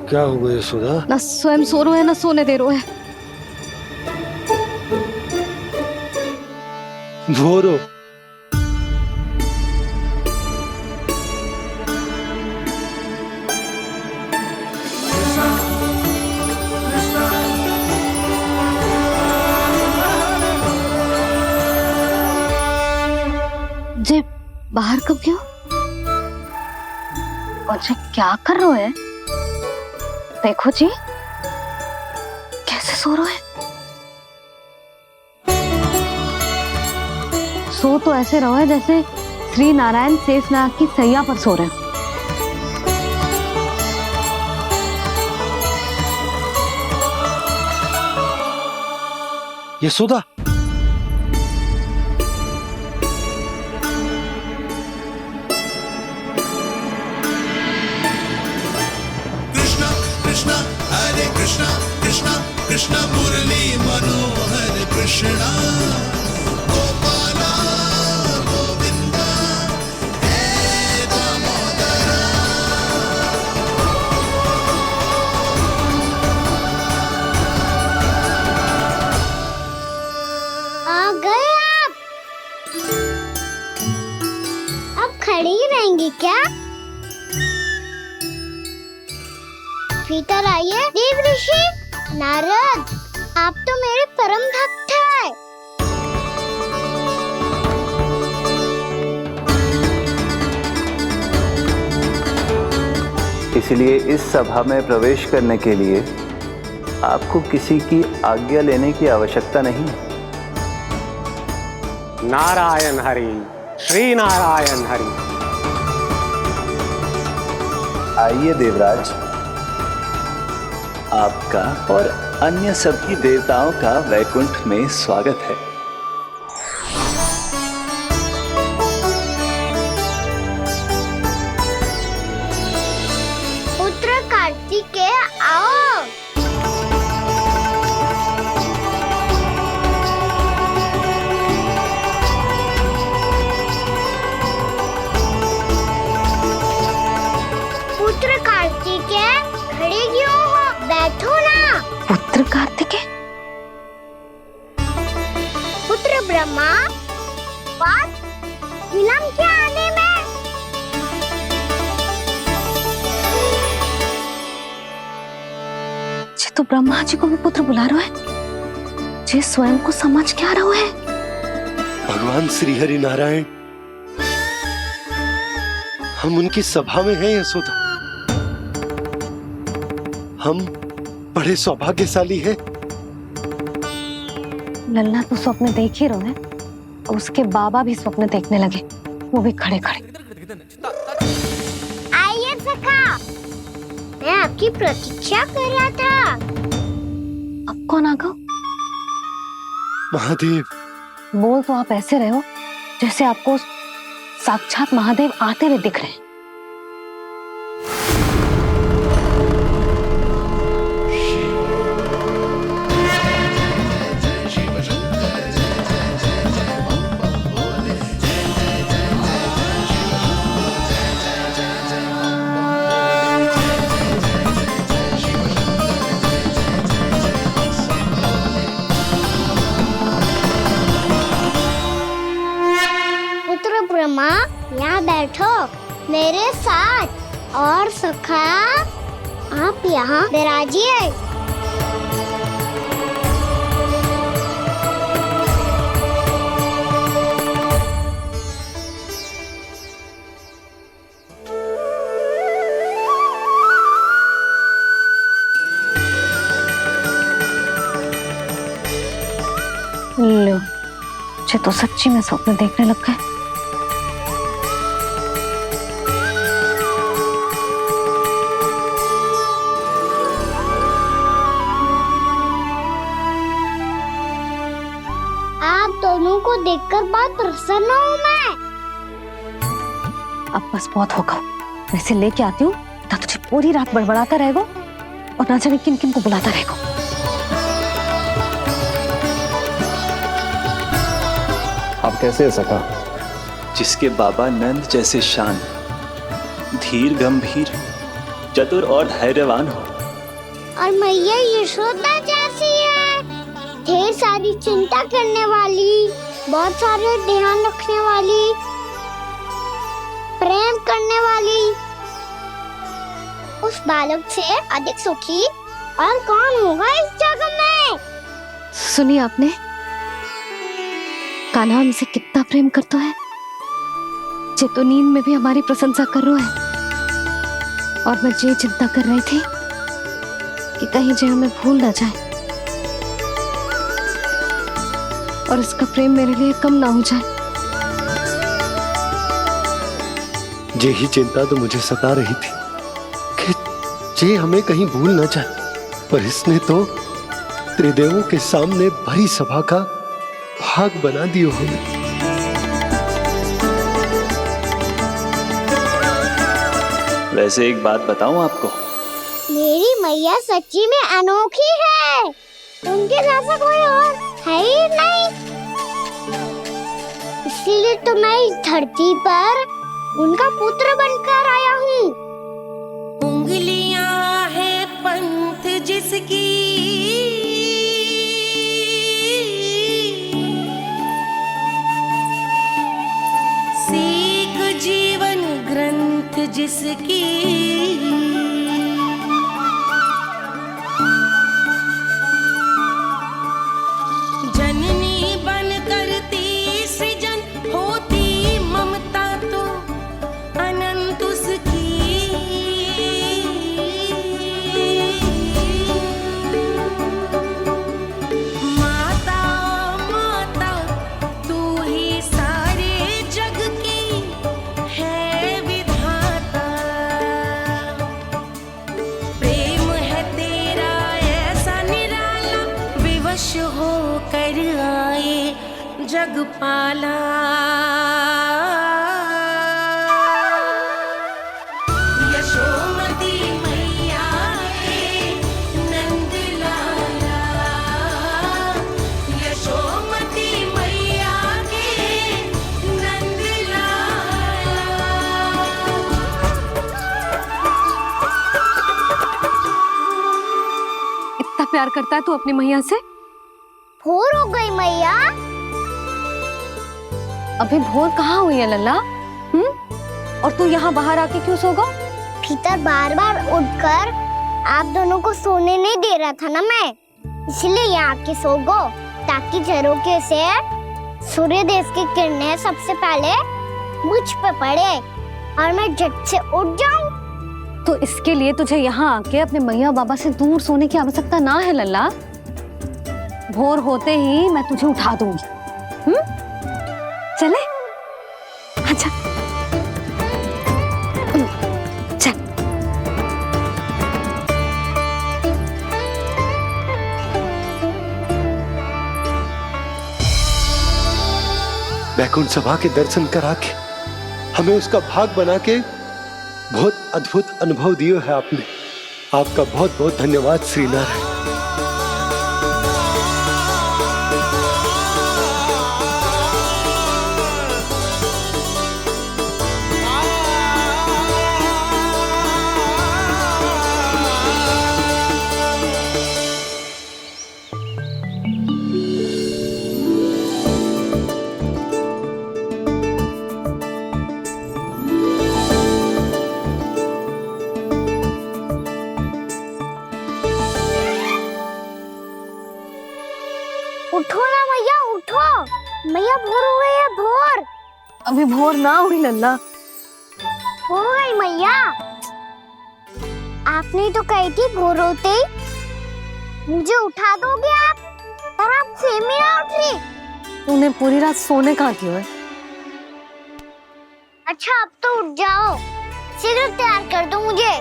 क्या हो गया यशोदा? ना स्वयं सो रहे है ना सोने दे रहे है। भोर हो। जे बाहर कब क्यों? और जे क्या कर रहे है? देखो जी, कैसे सो रहे हैं। सो तो ऐसे रहो है जैसे श्री नारायण शेषनाग की सैया पर सो रहे हैं। यशोदा, कृष्णा हरे कृष्णा कृष्णा कृष्णा मुरली मनोहर कृष्णा गोपाला गोविंदा हे दामोदरा। आ गए आप। अब खड़ी ही रहेंगी क्या? भीतर आइए। देव ऋषि, नारद, आप तो मेरे परम भक्त हैं। इसलिए इस सभा में प्रवेश करने के लिए आपको किसी की आज्ञा लेने की आवश्यकता नहीं। नारायण हरि, श्री नारायण हरि। आइए देवराज, आपका और अन्य सभी देवताओं का वैकुंठ में स्वागत है। पुत्र कार्तिकेय आओ। पुत्र कार्तिकेय, खड़े क्यों हो? बैठो ना। पुत्र कार्तिकेय, तो ब्रह्मा जी को भी पुत्र बुला रहा है, जे स्वयं को समझ क्या रहा है। भगवान श्री हरि नारायण, हम उनकी सभा में हैं यशोदा। हम बड़े सौभाग्यशाली हैं। लल्ला तो स्वप्न देख ही रहे हैं, उसके बाबा भी स्वप्न देखने लगे, वो भी खड़े खड़े। आइए सखा, मैं आपकी प्रतीक्षा कर रहा था। अब कौन आ गया? महादेव। बोल तो आप ऐसे रहे हो जैसे आपको साक्षात महादेव आते हुए दिख रहे हैं। ब्रह्मा, यहाँ बैठो मेरे साथ। और सखा, आप यहाँ विराजिए। लो, मुझे तो सच्ची में स्वप्न देखने लग गए। दोनों को देखकर बहुत प्रसन्न हूँ मैं। अब बस बहुत होगा, वैसे लेके आती हूँ तो तुझे पूरी रात बड़बड़ाता रहेगा और ना जाने किन किन को बुलाता रहेगा। आप कैसे है सखा? जिसके बाबा नंद जैसे शान, धीर गंभीर, चतुर और धैर्यवान हो, और मैया यशोदा जैसी है, ढेर सारी चिंता करने वाली, बहुत सारे ध्यान रखने वाली, प्रेम करने वाली। उस बालक से अधिक सुखी और कौन होगा इस जगत में? सुनिए आपने, कान्हा हमसे कितना प्रेम करता है, जे तो नींद में भी हमारी प्रशंसा कर रहा है। और मैं ये चिंता कर रही थी कि कहीं जे हमें भूल ना जाए और इसका प्रेम मेरे लिए कम ना हो जाए। यही चिंता तो मुझे सता रही थी कि जे हमें कहीं भूल ना जाए, पर इसने तो त्रिदेवों के सामने भरी सभा का भाग बना दियो हमें। वैसे एक बात बताऊं आपको, मेरी मैया सच्ची में अनोखी है, उनके जैसा कोई और है ही नहीं। इसीलिए तो मैं इस धरती पर उनका पुत्र बनकर आया हूँ। उंगलियां है पंथ जिसकी, सीख जीवन ग्रंथ जिसकी, जननी बन करती सृजन होती ममता तो अनंत उसकी। माता माता तू ही सारे जग की है विधाता, प्रेम है तेरा ऐसा निराला, विवश हो कर आए जग पाला। यशोमती मैया के नंद लाला, यशोमती मैया के नंद लाला। इतना प्यार करता है तू अपनी मैया से? भोर हो गई मैया। अभी भोर कहाँ हुई है लल्ला? और तू यहाँ बाहर आके क्यों सो गया? भीतर बार बार उठकर आप दोनों को सोने नहीं दे रहा था ना मैं, इसलिए यहाँ आके सो गो, ताकि झरोके से सूर्य देव की किरणें सबसे पहले मुझ पे पड़े और मैं झट से उठ जाऊं। तो इसके लिए तुझे यहाँ आके अपने मैया बाबा से दूर सोने की आवश्यकता ना है लल्ला। भोर होते ही मैं तुझे उठा दूंगी। चले अच्छा चल। वैकुंठ सभा के दर्शन करा के हमें उसका भाग बना के बहुत अद्भुत अनुभव दिए है आपने। आपका बहुत बहुत धन्यवाद श्रीनारायण। उठो ना मैया, उठो। मैया भोर हो गई है, भोर। अभी भोर ना हुई लल्ला। हो गई मैया। आपने तो कही थी भोर होते ही मुझे उठा दोगे आप, और आप फिर भी ना उठी। तूने पूरी रात सोने कहाँ की है? अच्छा अब तो उठ जाओ, शीघ्र तैयार कर दो मुझे।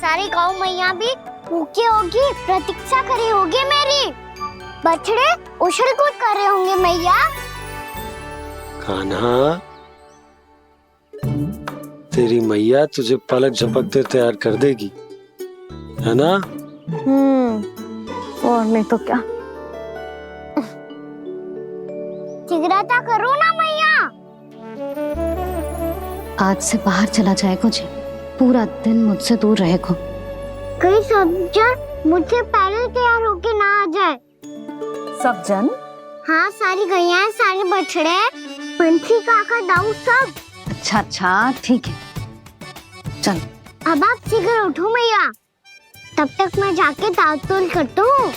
सारी गाँव मैया भी भूखी होगी, प्रतीक्षा करी होगी मेरी। बछड़े उछल कूद कर रहे होंगे मैया। कान्हा, तेरी मैया तुझे पलक झपकते तैयार कर देगी, है ना? और नहीं तो क्या। शीघ्रता करो ना मैया। आज से बाहर चला जाएगा जी, पूरा दिन मुझसे दूर रहेगा। कहीं सब जन मुझसे पहले तैयार होके ना आ जाए। सब जन? हाँ, सारी गैया, सारे बछड़े, पंछी, काका, दाऊ सब। अच्छा अच्छा ठीक है, चल। अब आप शीघ्र उठो मैया, तब तक मैं जाके ताल-तोल करता हूँ।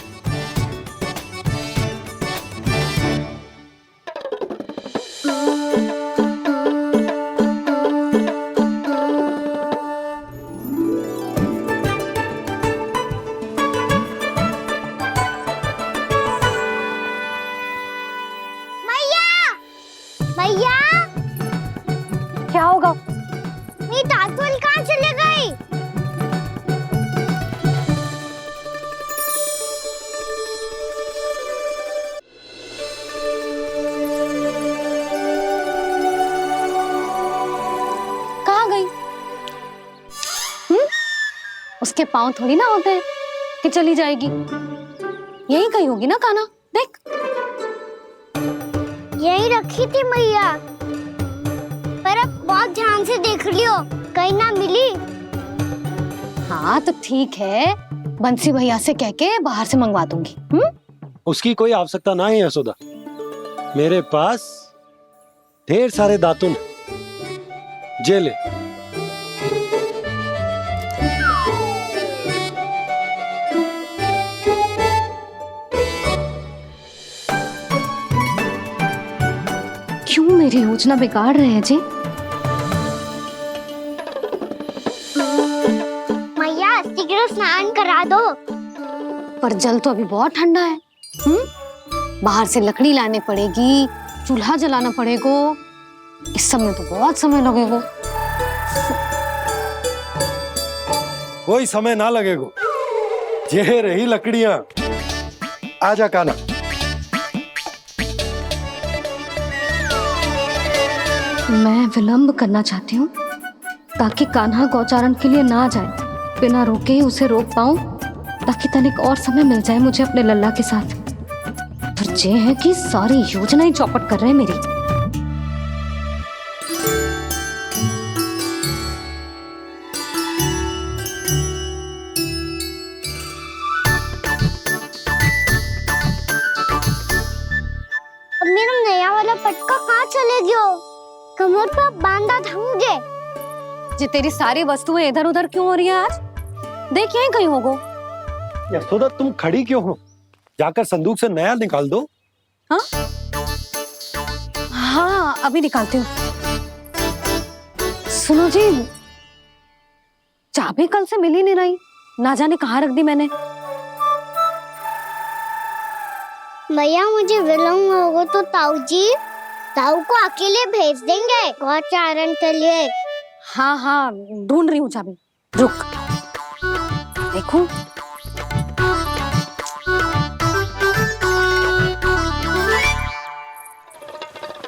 मैया, क्या होगा? मेरी ताल-तोल कहाँ चले गई? कहाँ गई? उसके पाँव थोड़ी ना होते हैं कि चली जाएगी। यही कहीं होगी ना कान्हा, देख। यही रखी थी मैया, पर अब बहुत ध्यान से देख लियो, कहीं ना मिली। हाँ तो ठीक है, बंसी भैया से कह के बाहर से मंगवा दूंगी। उसकी कोई आवश्यकता ना है यशोदा, मेरे पास ढेर सारे दातुन, जे ले। क्यों मेरी योजना बिगाड़ रहे हैं जी? मैया शीघ्र स्नान करा दो। पर जल तो अभी बहुत ठंडा है। बाहर से लकड़ी लाने पड़ेगी, चूल्हा जलाना पड़ेगा। इस सब में तो बहुत समय लगेगा। कोई समय ना लगेगा, ये रही लकड़ियां। आजा कान्हा। मैं विलंब करना चाहती हूँ ताकि कान्हा गौचारण के लिए ना जाए। बिना रोके ही उसे रोक पाऊं, ताकि तनिक और समय मिल जाए मुझे अपने लल्ला के साथ। पर ये है कि सारी योजना ही चौपट कर रहे हैं मेरी। अब मेरा नया वाला पटका कहाँ चले गयो? कमर पर बांधा था मुझे। जी तेरी सारी वस्तुएं इधर उधर क्यों हो रही है आज? देख यहीं कहीं होगो। यशोदा तुम खड़ी क्यों हो? जाकर संदूक से नया निकाल दो। हाँ हाँ अभी निकालती हूँ। सुनो जी, चाबी कल से मिल ही नहीं रही, ना जाने कहाँ रख दी मैंने। भैया मुझे विलम्ब होगा तो ताऊ को अकेले भेज देंगे गौचारण के लिए। हाँ हाँ ढूंढ रही हूँ चाबी, रुक। देखो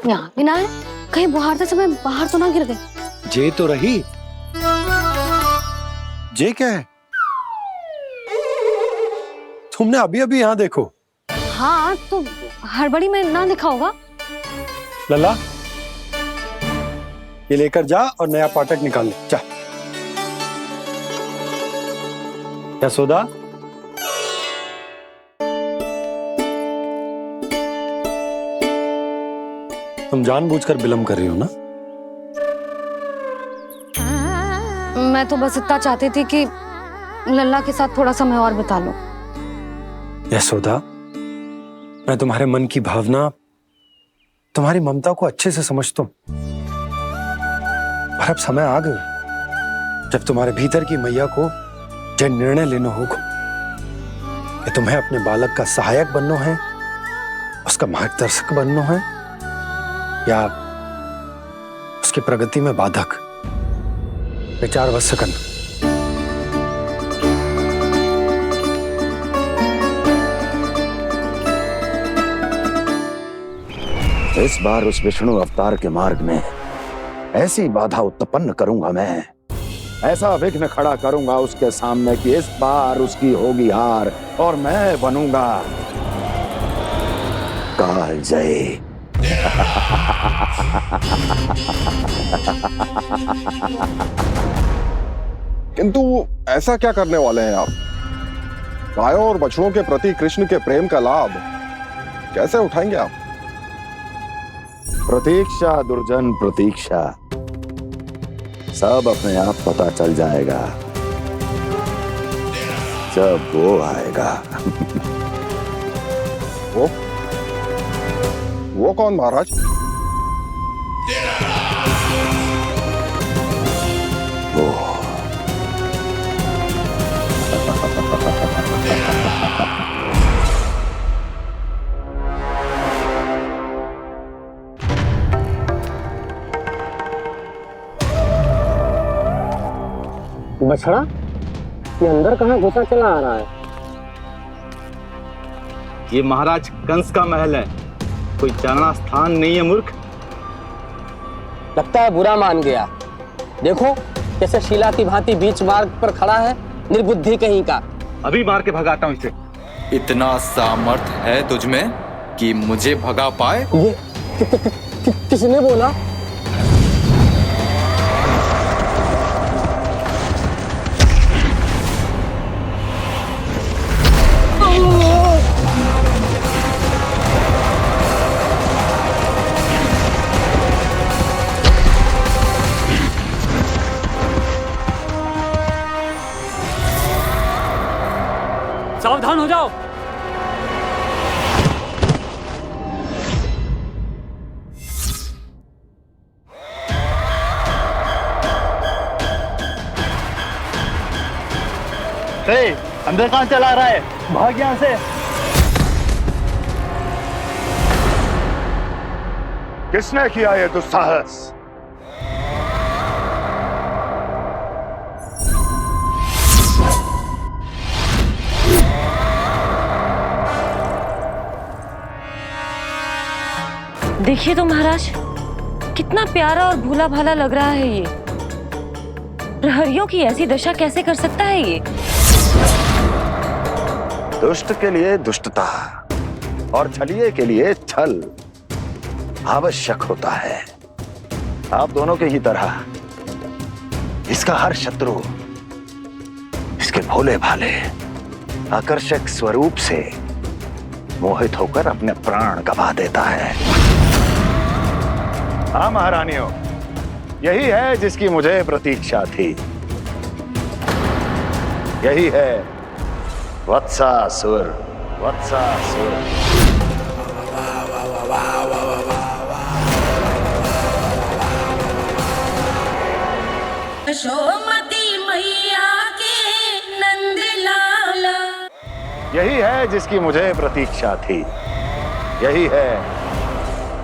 यहाँ भी ना है, कहीं बुहारते समय बाहर तो ना गिर गई। जे तो रही। जे क्या है? तुमने अभी अभी यहाँ देखो। हाँ तो हड़बड़ी में ना दिखा होगा। लला ये लेकर जा और नया पाठक निकाल ले जा। यशोदा तुम जानबूझकर विलम्ब कर रही हो ना? मैं तो बस इतना चाहती थी कि लल्ला के साथ थोड़ा समय और बिता लूं। यशोदा मैं तुम्हारे मन की भावना, तुम्हारी ममता को अच्छे से समझता हूं, पर अब समय आ गया जब तुम्हारे भीतर की मैया को जो निर्णय लेना होगा कि तुम्हें अपने बालक का सहायक बनना है, उसका मार्गदर्शक बनना है, या उसकी प्रगति में बाधक। विचार अवश्य करना। इस बार उस विष्णु अवतार के मार्ग में ऐसी बाधा उत्पन्न करूंगा, मैं ऐसा विघ्न खड़ा करूंगा उसके सामने कि इस बार उसकी होगी हार और मैं बनूंगा कालजयी। किंतु ऐसा क्या करने वाले हैं आप? गायों और बछड़ों के प्रति कृष्ण के प्रेम का लाभ कैसे उठाएंगे आप? प्रतीक्षा दुर्जन प्रतीक्षा, सब अपने आप पता चल जाएगा जब वो आएगा। वो कौन महाराज? वो बछड़ा ये अंदर कहाँ घुसा चला आ रहा है? ये महाराज कंस का महल है, कोई जाना स्थान नहीं है मूर्ख। लगता है बुरा मान गया। देखो कैसे शीला की भांति बीच मार्ग पर खड़ा है, निर्बुद्धि कहीं का। अभी मार के भगाता हूँ इसे। इतना सामर्थ है तुझमें कि मुझे भगा पाए? ये किसने बोला? सावधान हो जाओ। अंदर कहाँ चला रहा है? भाग यहाँ से। किसने किया ये दुस्साहस? देखिए तो महाराज, कितना प्यारा और भोला भाला लग रहा है ये। प्रहरियों की ऐसी दशा कैसे कर सकता है ये? दुष्ट के लिए दुष्टता और छलिए के लिए छल आवश्यक होता है। आप दोनों के ही तरह इसका हर शत्रु इसके भोले भाले आकर्षक स्वरूप से मोहित होकर अपने प्राण गवा देता है। हाँ महारानियों, यही है जिसकी मुझे प्रतीक्षा थी। यही है वत्सासुर। वत्सासुर। यशोमती मैया के नंद लाला। यही है जिसकी मुझे प्रतीक्षा थी। यही है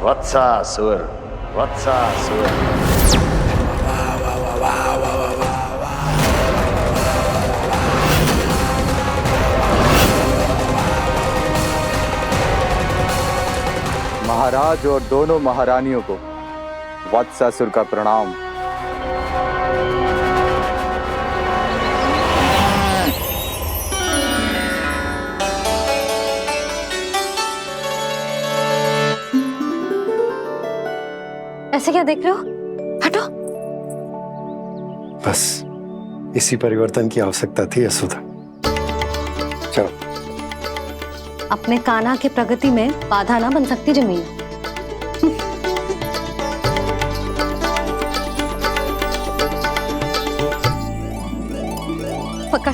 वत्सासुर। वत्सासुर। महाराज और दोनों महारानियों को वत्सासुर का प्रणाम। ऐसे क्या देख रहे हो? हटो। बस इसी परिवर्तन की आवश्यकता थी यशोदा। चलो। अपने कान्हा की प्रगति में बाधा ना बन सकती जमीन। पकड़।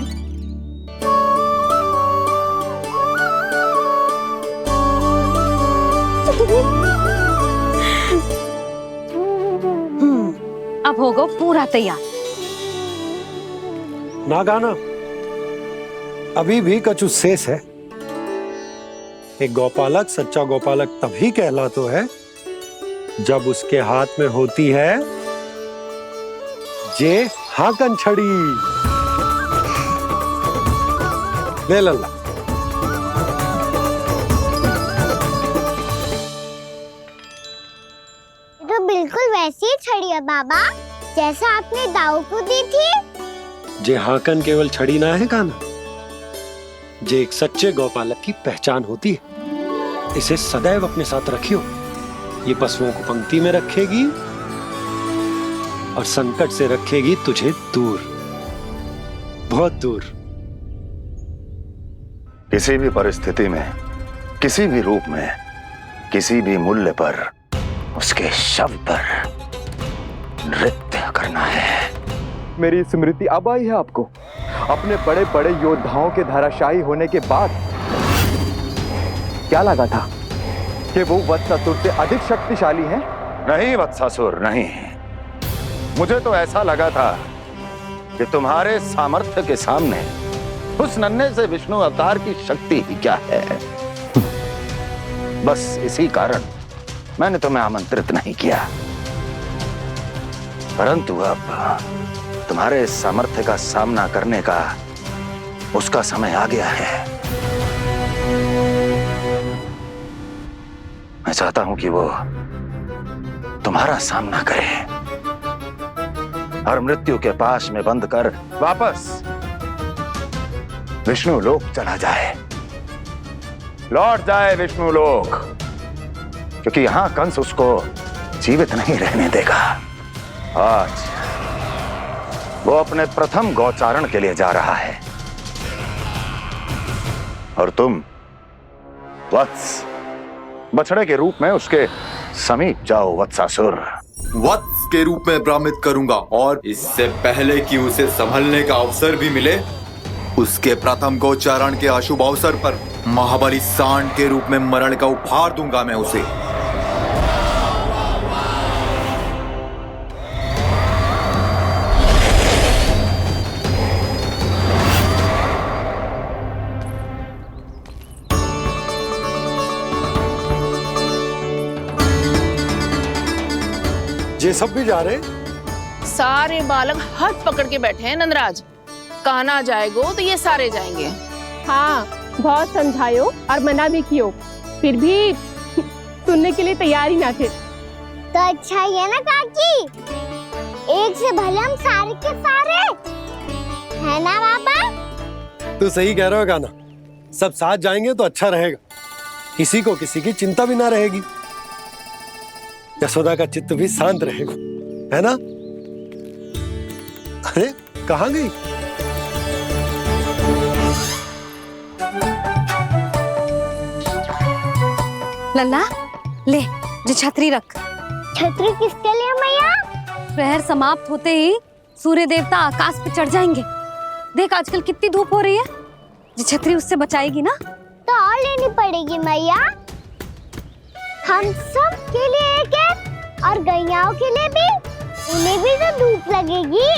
अब होगा पूरा तैयार। ना गाना, अभी भी कछु शेष है। एक गौपालक सच्चा गौपालक तभी कहलाता है जब उसके हाथ में होती है जे हाकन छड़ी। ले लल्ला। तो बिल्कुल वैसी ही छड़ी है बाबा जैसा आपने दाऊ को दी थी। जे हाकन केवल छड़ी ना है कान्हा, जे एक सच्चे गौपालक की पहचान होती है। इसे सदैव अपने साथ रखियो। ये पशुओं को पंक्ति में रखेगी और संकट से रखेगी तुझे दूर, बहुत दूर। किसी भी परिस्थिति में, किसी भी रूप में, किसी भी मूल्य पर उसके शव पर नृत्य करना है। मेरी स्मृति अब आई है आपको? अपने बड़े बड़े योद्धाओं के धराशायी होने के बाद क्या लगा था कि वो वत्सासुर से अधिक शक्तिशाली हैं? नहीं वत्सासुर, नहीं। मुझे तो ऐसा लगा था कि तुम्हारे सामर्थ्य के सामने उस नन्हे से विष्णु अवतार की शक्ति ही क्या है। बस इसी कारण मैंने तुम्हें आमंत्रित नहीं किया। परंतु अब तुम्हारे सामर्थ्य का सामना करने का उसका समय आ गया है। मैं चाहता हूं कि वो तुम्हारा सामना करे और मृत्यु के पाश में बंद कर वापस विष्णु लोक चला जाए, लौट जाए विष्णु लोक, क्योंकि यहां कंस उसको जीवित नहीं रहने देगा। आज वो अपने प्रथम गौचारण के लिए जा रहा है और तुम वत्स बछड़े के रूप में उसके समीप जाओ वत्सासुर। वत्स के रूप में भ्रमित करूंगा और इससे पहले कि उसे संभलने का अवसर भी मिले, उसके प्रथम गोचारण के अशुभ अवसर पर महाबली सांड के रूप में मरण का उपहार दूंगा मैं उसे। ये सब भी जा रहे? सारे बालक हाथ पकड़ के बैठे हैं नंदराज। कान्हा जाएगो तो ये सारे जाएंगे। हाँ, बहुत समझायो और मना भी कियो, फिर भी सुनने के लिए तैयार ही ना थे। तो अच्छा ही है ना काकी, एक से भले हम सारे के सारे, है ना बाबा? तू सही कह रहा है कान्हा, सब साथ जाएंगे तो अच्छा रहेगा, किसी को किसी की चिंता भी ना रहेगी, यशोदा का चित्त भी शांत रहेगा, है ना? अरे कहाँ गई? लल्ला ले, जो छतरी रख। छतरी किसके लिए मैया? प्रहर समाप्त होते ही सूर्य देवता आकाश पे चढ़ जाएंगे, देख आजकल कितनी धूप हो रही है, ये छतरी उससे बचाएगी ना। तो और लेनी पड़ेगी मैया, हम सब के लिए एक है और गैयाओं के लिए भी, उन्हें भी तो धूप लगेगी।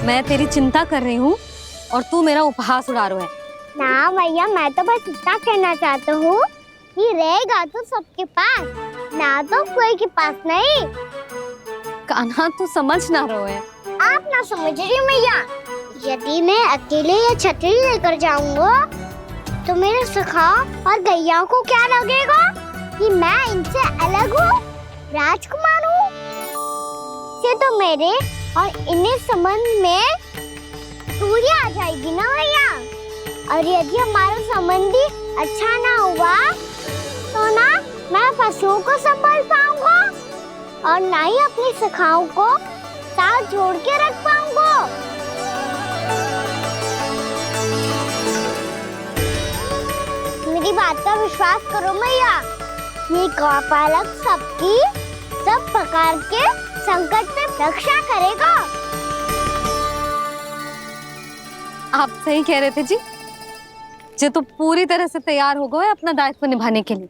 मैं तेरी चिंता कर रही हूँ और तू मेरा उपहास उड़ा रहा है। ना भैया, मैं तो बस इतना कहना चाहता हूँ कि रहेगा तो सबके पास, ना तो कोई के पास नहीं। कान्हा तू समझ ना रहो है। आप ना समझ रही मैया, यदि मैं अकेले ये छतरी लेकर जाऊंगा तो मेरे सखा और गैयाओं को क्या लगेगा कि मैं इनसे अलग हूँ, राजकुमार हूँ। से तो मेरे और इन्हें संबंध में दूरी आ जाएगी ना भैया। और यदि हमारा संबंध ही अच्छा ना हुआ तो ना मैं पशुओं को संभाल पाऊंगा और ना ही अपनी सखाओं को साथ जोड़ के रख पाऊंगा। मेरी बात का विश्वास करो मैया, ये गौपालक सबकी सब प्रकार के संकट से रक्षा करेगा। आप सही कह रहे थे जी, जो तो पूरी तरह से तैयार हो गए अपना दायित्व निभाने के लिए।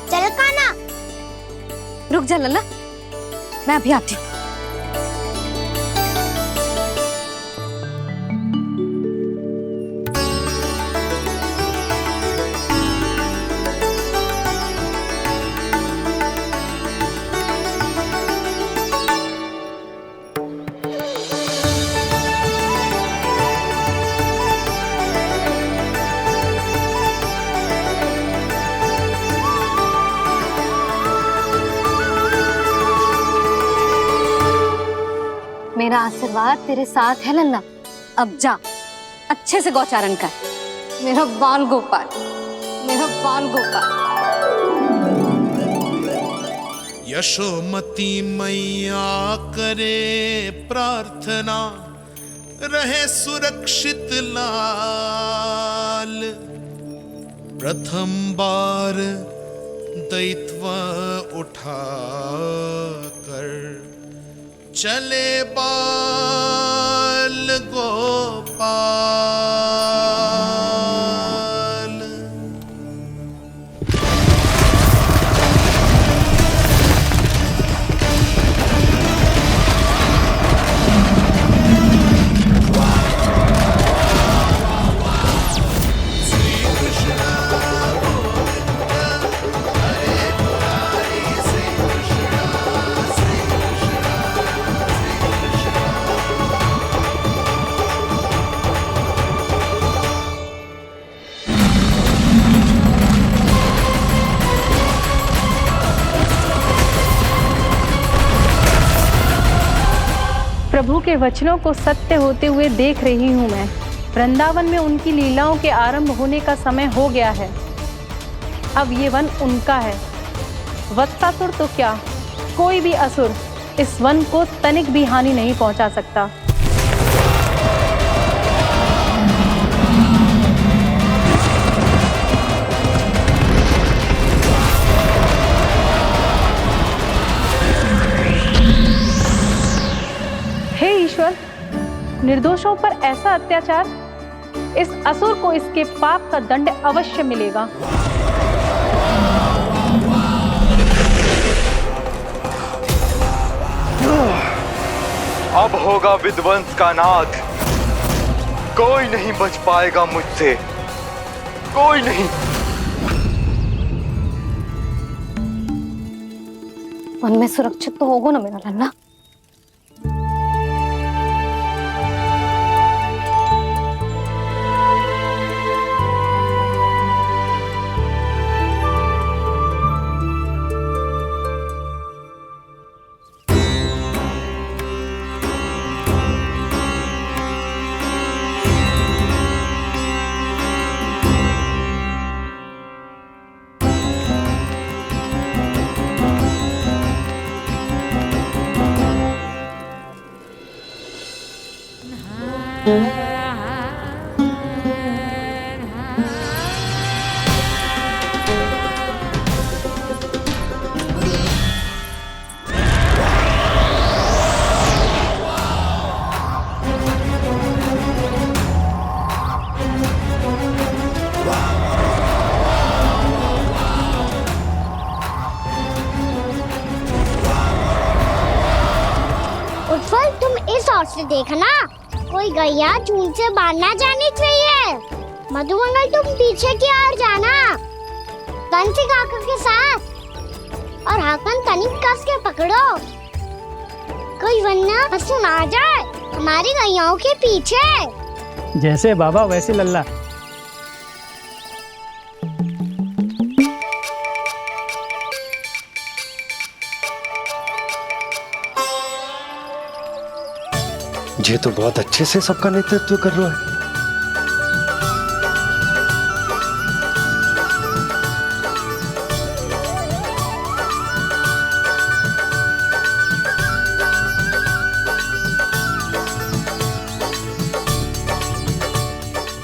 चल कान्हा, रुक जा लल्ला, मैं अभी आती हूँ। मेरा आशीर्वाद तेरे साथ है लल्ला। अब जा, अच्छे से गौचारण कर। मेरा बाल गोपाल, मेरा बाल गोपाल। यशोमती मैया करे प्रार्थना, रहे सुरक्षित लाल। प्रथम बार दैत्व उठा कर चले बाल गोपाल। प्रभु के वचनों को सत्य होते हुए देख रही हूँ मैं। वृंदावन में उनकी लीलाओं के आरंभ होने का समय हो गया है। अब ये वन उनका है। वत्सासुर तो क्या, कोई भी असुर इस वन को तनिक भी हानि नहीं पहुंचा सकता। हे ईश्वर, निर्दोषों पर ऐसा अत्याचार, इस असुर को इसके पाप का दंड अवश्य मिलेगा। अब होगा विध्वंस का नाद। कोई नहीं बच पाएगा मुझसे, कोई नहीं। वन में सुरक्षित तो होगा ना मेरा लल्ला। गौर से देखना, कोई गैया चून से बाहर ना जानी चाहिए। मधुमंगल तुम पीछे की ओर जाना, कंसी काका के साथ, और हाकन तनिक कस के पकड़ो, कोई वरना पशु ना आ जाए हमारी गैयाओं के पीछे। जैसे बाबा वैसे लल्ला। ये तो बहुत अच्छे से सबका नेतृत्व कर रहा है।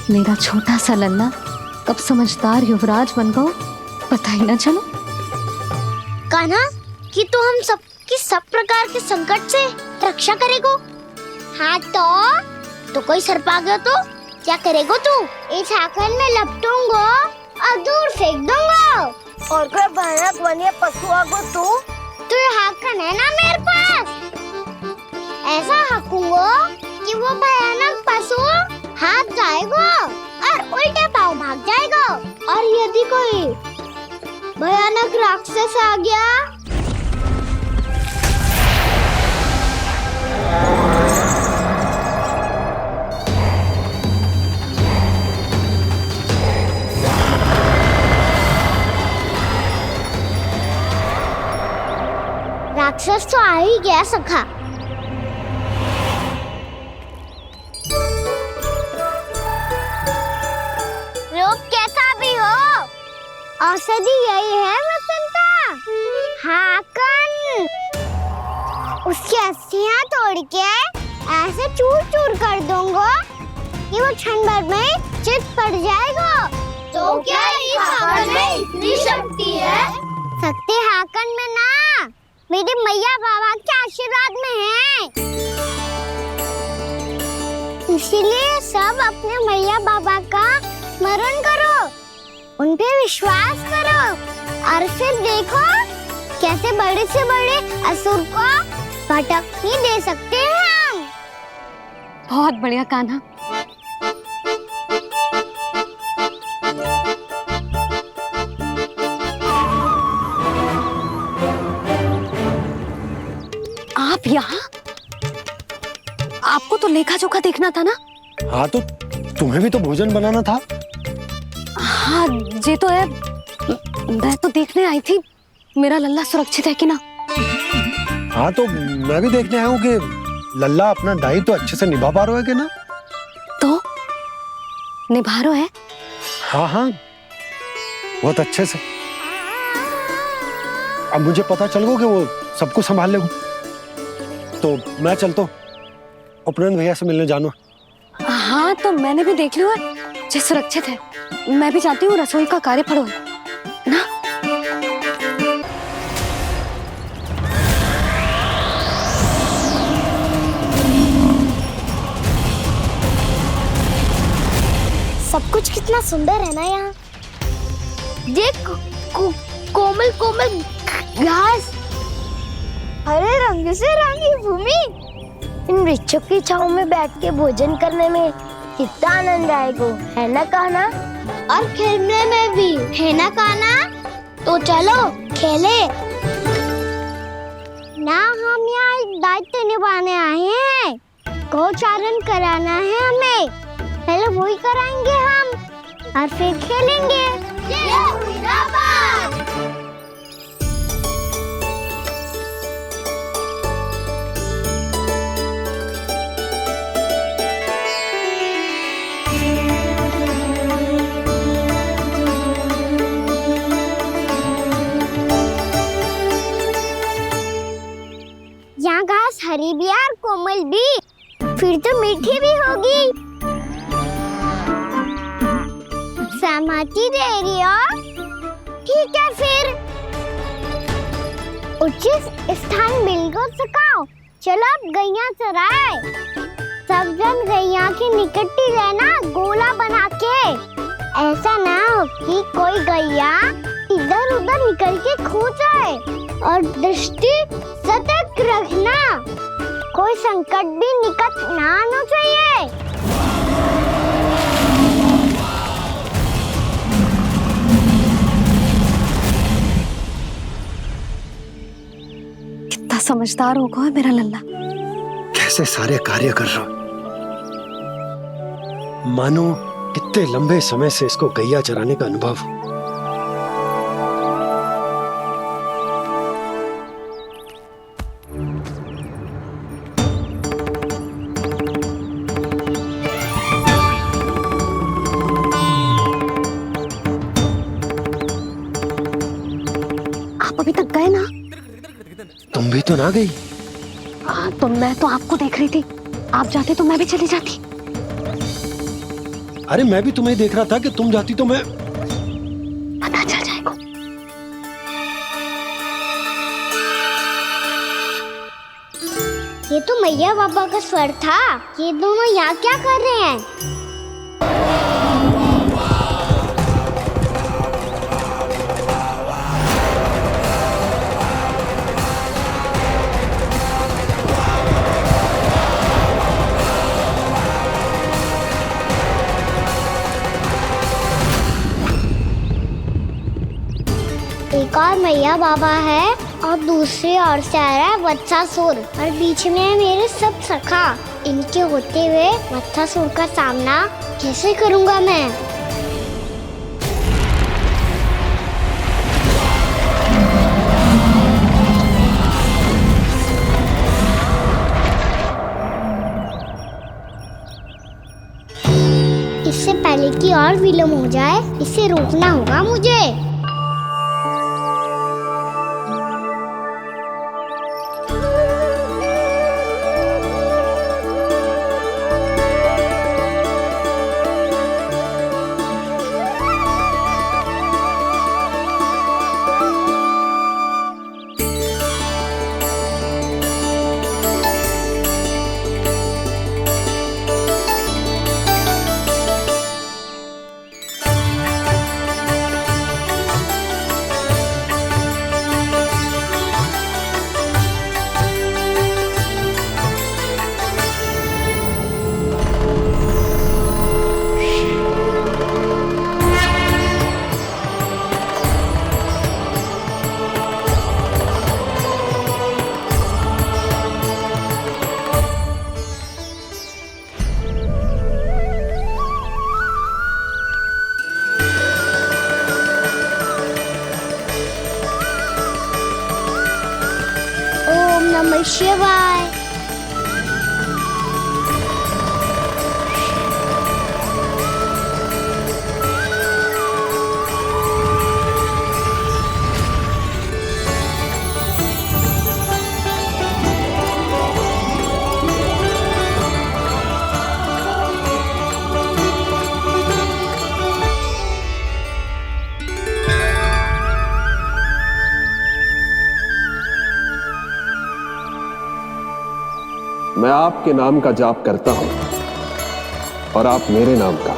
मेरा छोटा सा लल्ला कब समझदार युवराज बन गो पता ही ना चलो। कान्हा, कि तू हम सबकी सब प्रकार के संकट से रक्षा करेगो। हाँ तो कोई सर्प आ गया तो क्या करेगो तू? इस हाकन में लपटूंगा और दूर फेंक दूंगा। और कोई भयानक वन्य पशु आगो तो ये हाकन है ना मेरे पास, ऐसा हाकूंगा कि वो भयानक पशु हाथ जाएगा और उल्टे पाँव भाग जाएगा। और यदि कोई भयानक राक्षस आ गया राक्षस तो आ ही गया सखा। रोग कैसा भी हो, औषधि यही है वसंता। हाकन उसकी अस्थियां तोड़ के ऐसे चूर चूर कर दूंगा कि वो क्षण भर में चित पड़ जाएगा। तो क्या इस हाकन में इतनी शक्ति है? शक्ति हाकन में ना, मेरे मैया बाबा के आशीर्वाद में है। इसीलिए सब अपने मैया बाबा का स्मरण करो, उन पे विश्वास करो, और फिर देखो कैसे बड़े से बड़े असुर को भटक ही दे सकते हैं हम। बहुत बढ़िया कान्हा। आप यहाँ? आपको तो लेखा जोखा देखना था ना? हाँ तो तुम्हें भी तो भोजन बनाना था। हाँ ये तो है, मैं तो देखने आई थी मेरा लल्ला सुरक्षित है कि ना। हाँ तो मैं भी देखने आया हूँ कि लल्ला अपना दायित्व तो अच्छे से निभा पा रहा है कि ना। तो निभा रहा है? हाँ हाँ बहुत अच्छे से। अब मुझे पता चल गया कि वो सबको संभाल लेगा। तो मैं चलता हूँ, उपनंद भैया से मिलने जानो। हाँ तो मैंने भी देख लिया जो सुरक्षित है। मैं भी चाहती हूँ रसोई का कार्य पड़ो ना। सब कुछ कितना सुंदर है ना यहाँ। देख कोमल कोमल घास, हरे रंग से रंगी भूमि, इन वृक्षों की छांव में बैठ के भोजन करने में कितना आनंद आएगा, है ना कान्हा? और खेलने में भी, है ना कान्हा? तो चलो खेले ना। हम यहाँ एक दायित्व निभाने आए हैं, गोचारण कराना है हमें। पहले वही कराएंगे हम और फिर खेलेंगे। यहाँ घास हरी भी और कोमल भी, फिर तो मीठी भी होगी। सहमति दे रही हो? ठीक है फिर उचित स्थान बिल्कुल सिखाओ। चलो अब गैया चराए। सब जन गैया के निकट ही रहना, गोला बना के। ऐसा ना हो कि कोई गैया इधर उधर निकल के खो जाए, और दृष्टि सतर्क रखना। कोई संकट भी निकट ना आना चाहिए। कितना समझदार होगा मेरा लल्ला। कैसे सारे कार्य कर रहा, मानो कितने लंबे समय से इसको गैया चराने का अनुभव हो। आप अभी तक गए ना? तुम भी तो ना गई। तो मैं तो आपको देख रही थी, आप जाते तो मैं भी चली जाती। अरे मैं भी तुम्हें देख रहा था कि तुम जाती तो मैं। पता चल जाएगा। ये तो मैया बाबा का स्वर था। ये दोनों यहाँ क्या कर रहे हैं? एक और मैया बाबा है और दूसरी ओर से आ रहा है वत्सासुर और बीच में है मेरे सब सखा। इनके होते हुए वत्सासुर का सामना कैसे करूंगा मैं? इससे पहले कि और विलम्ब हो जाए, इसे रोकना होगा मुझे। नमः शिवाय। मैं आपके नाम का जाप करता हूं और आप मेरे नाम का।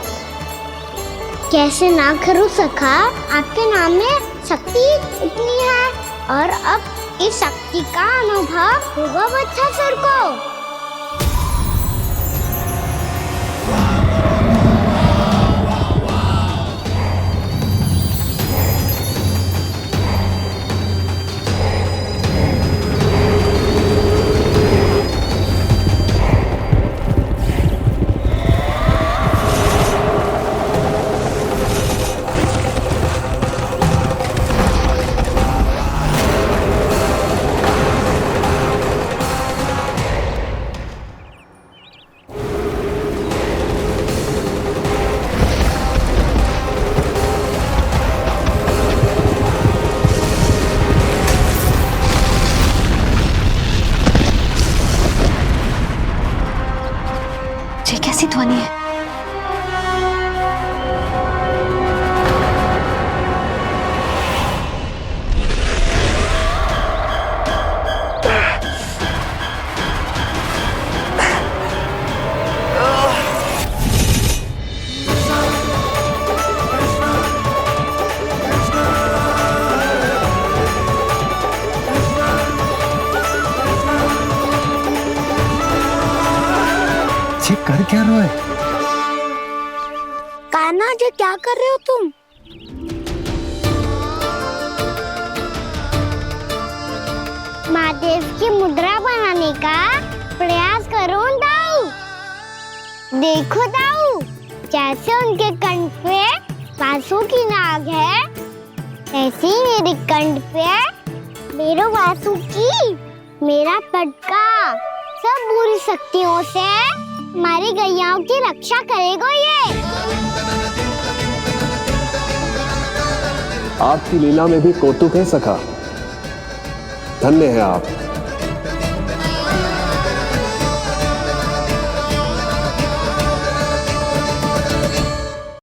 कैसे ना करूं सखा, आपके नाम में शक्ति इतनी है और अब इस शक्ति का अनुभव होगा वत्सासुर को। कैसी ध्वनि है? कर क्या रहे हो? कान्हा जी क्या कर रहे हो तुम? महादेव की मुद्रा बनाने का प्रयास करो दाऊ। देखो दाऊ, जैसे उनके कंठ पे वासु की नाग है, ऐसे ही मेरे कंठ पे मेरो वासु की मेरा पटका सब बुरी शक्तियों से हमारी गैयाओं की रक्षा करेगा ये। आपकी लीला में भी कौतुक है सखा। धन्य है आप।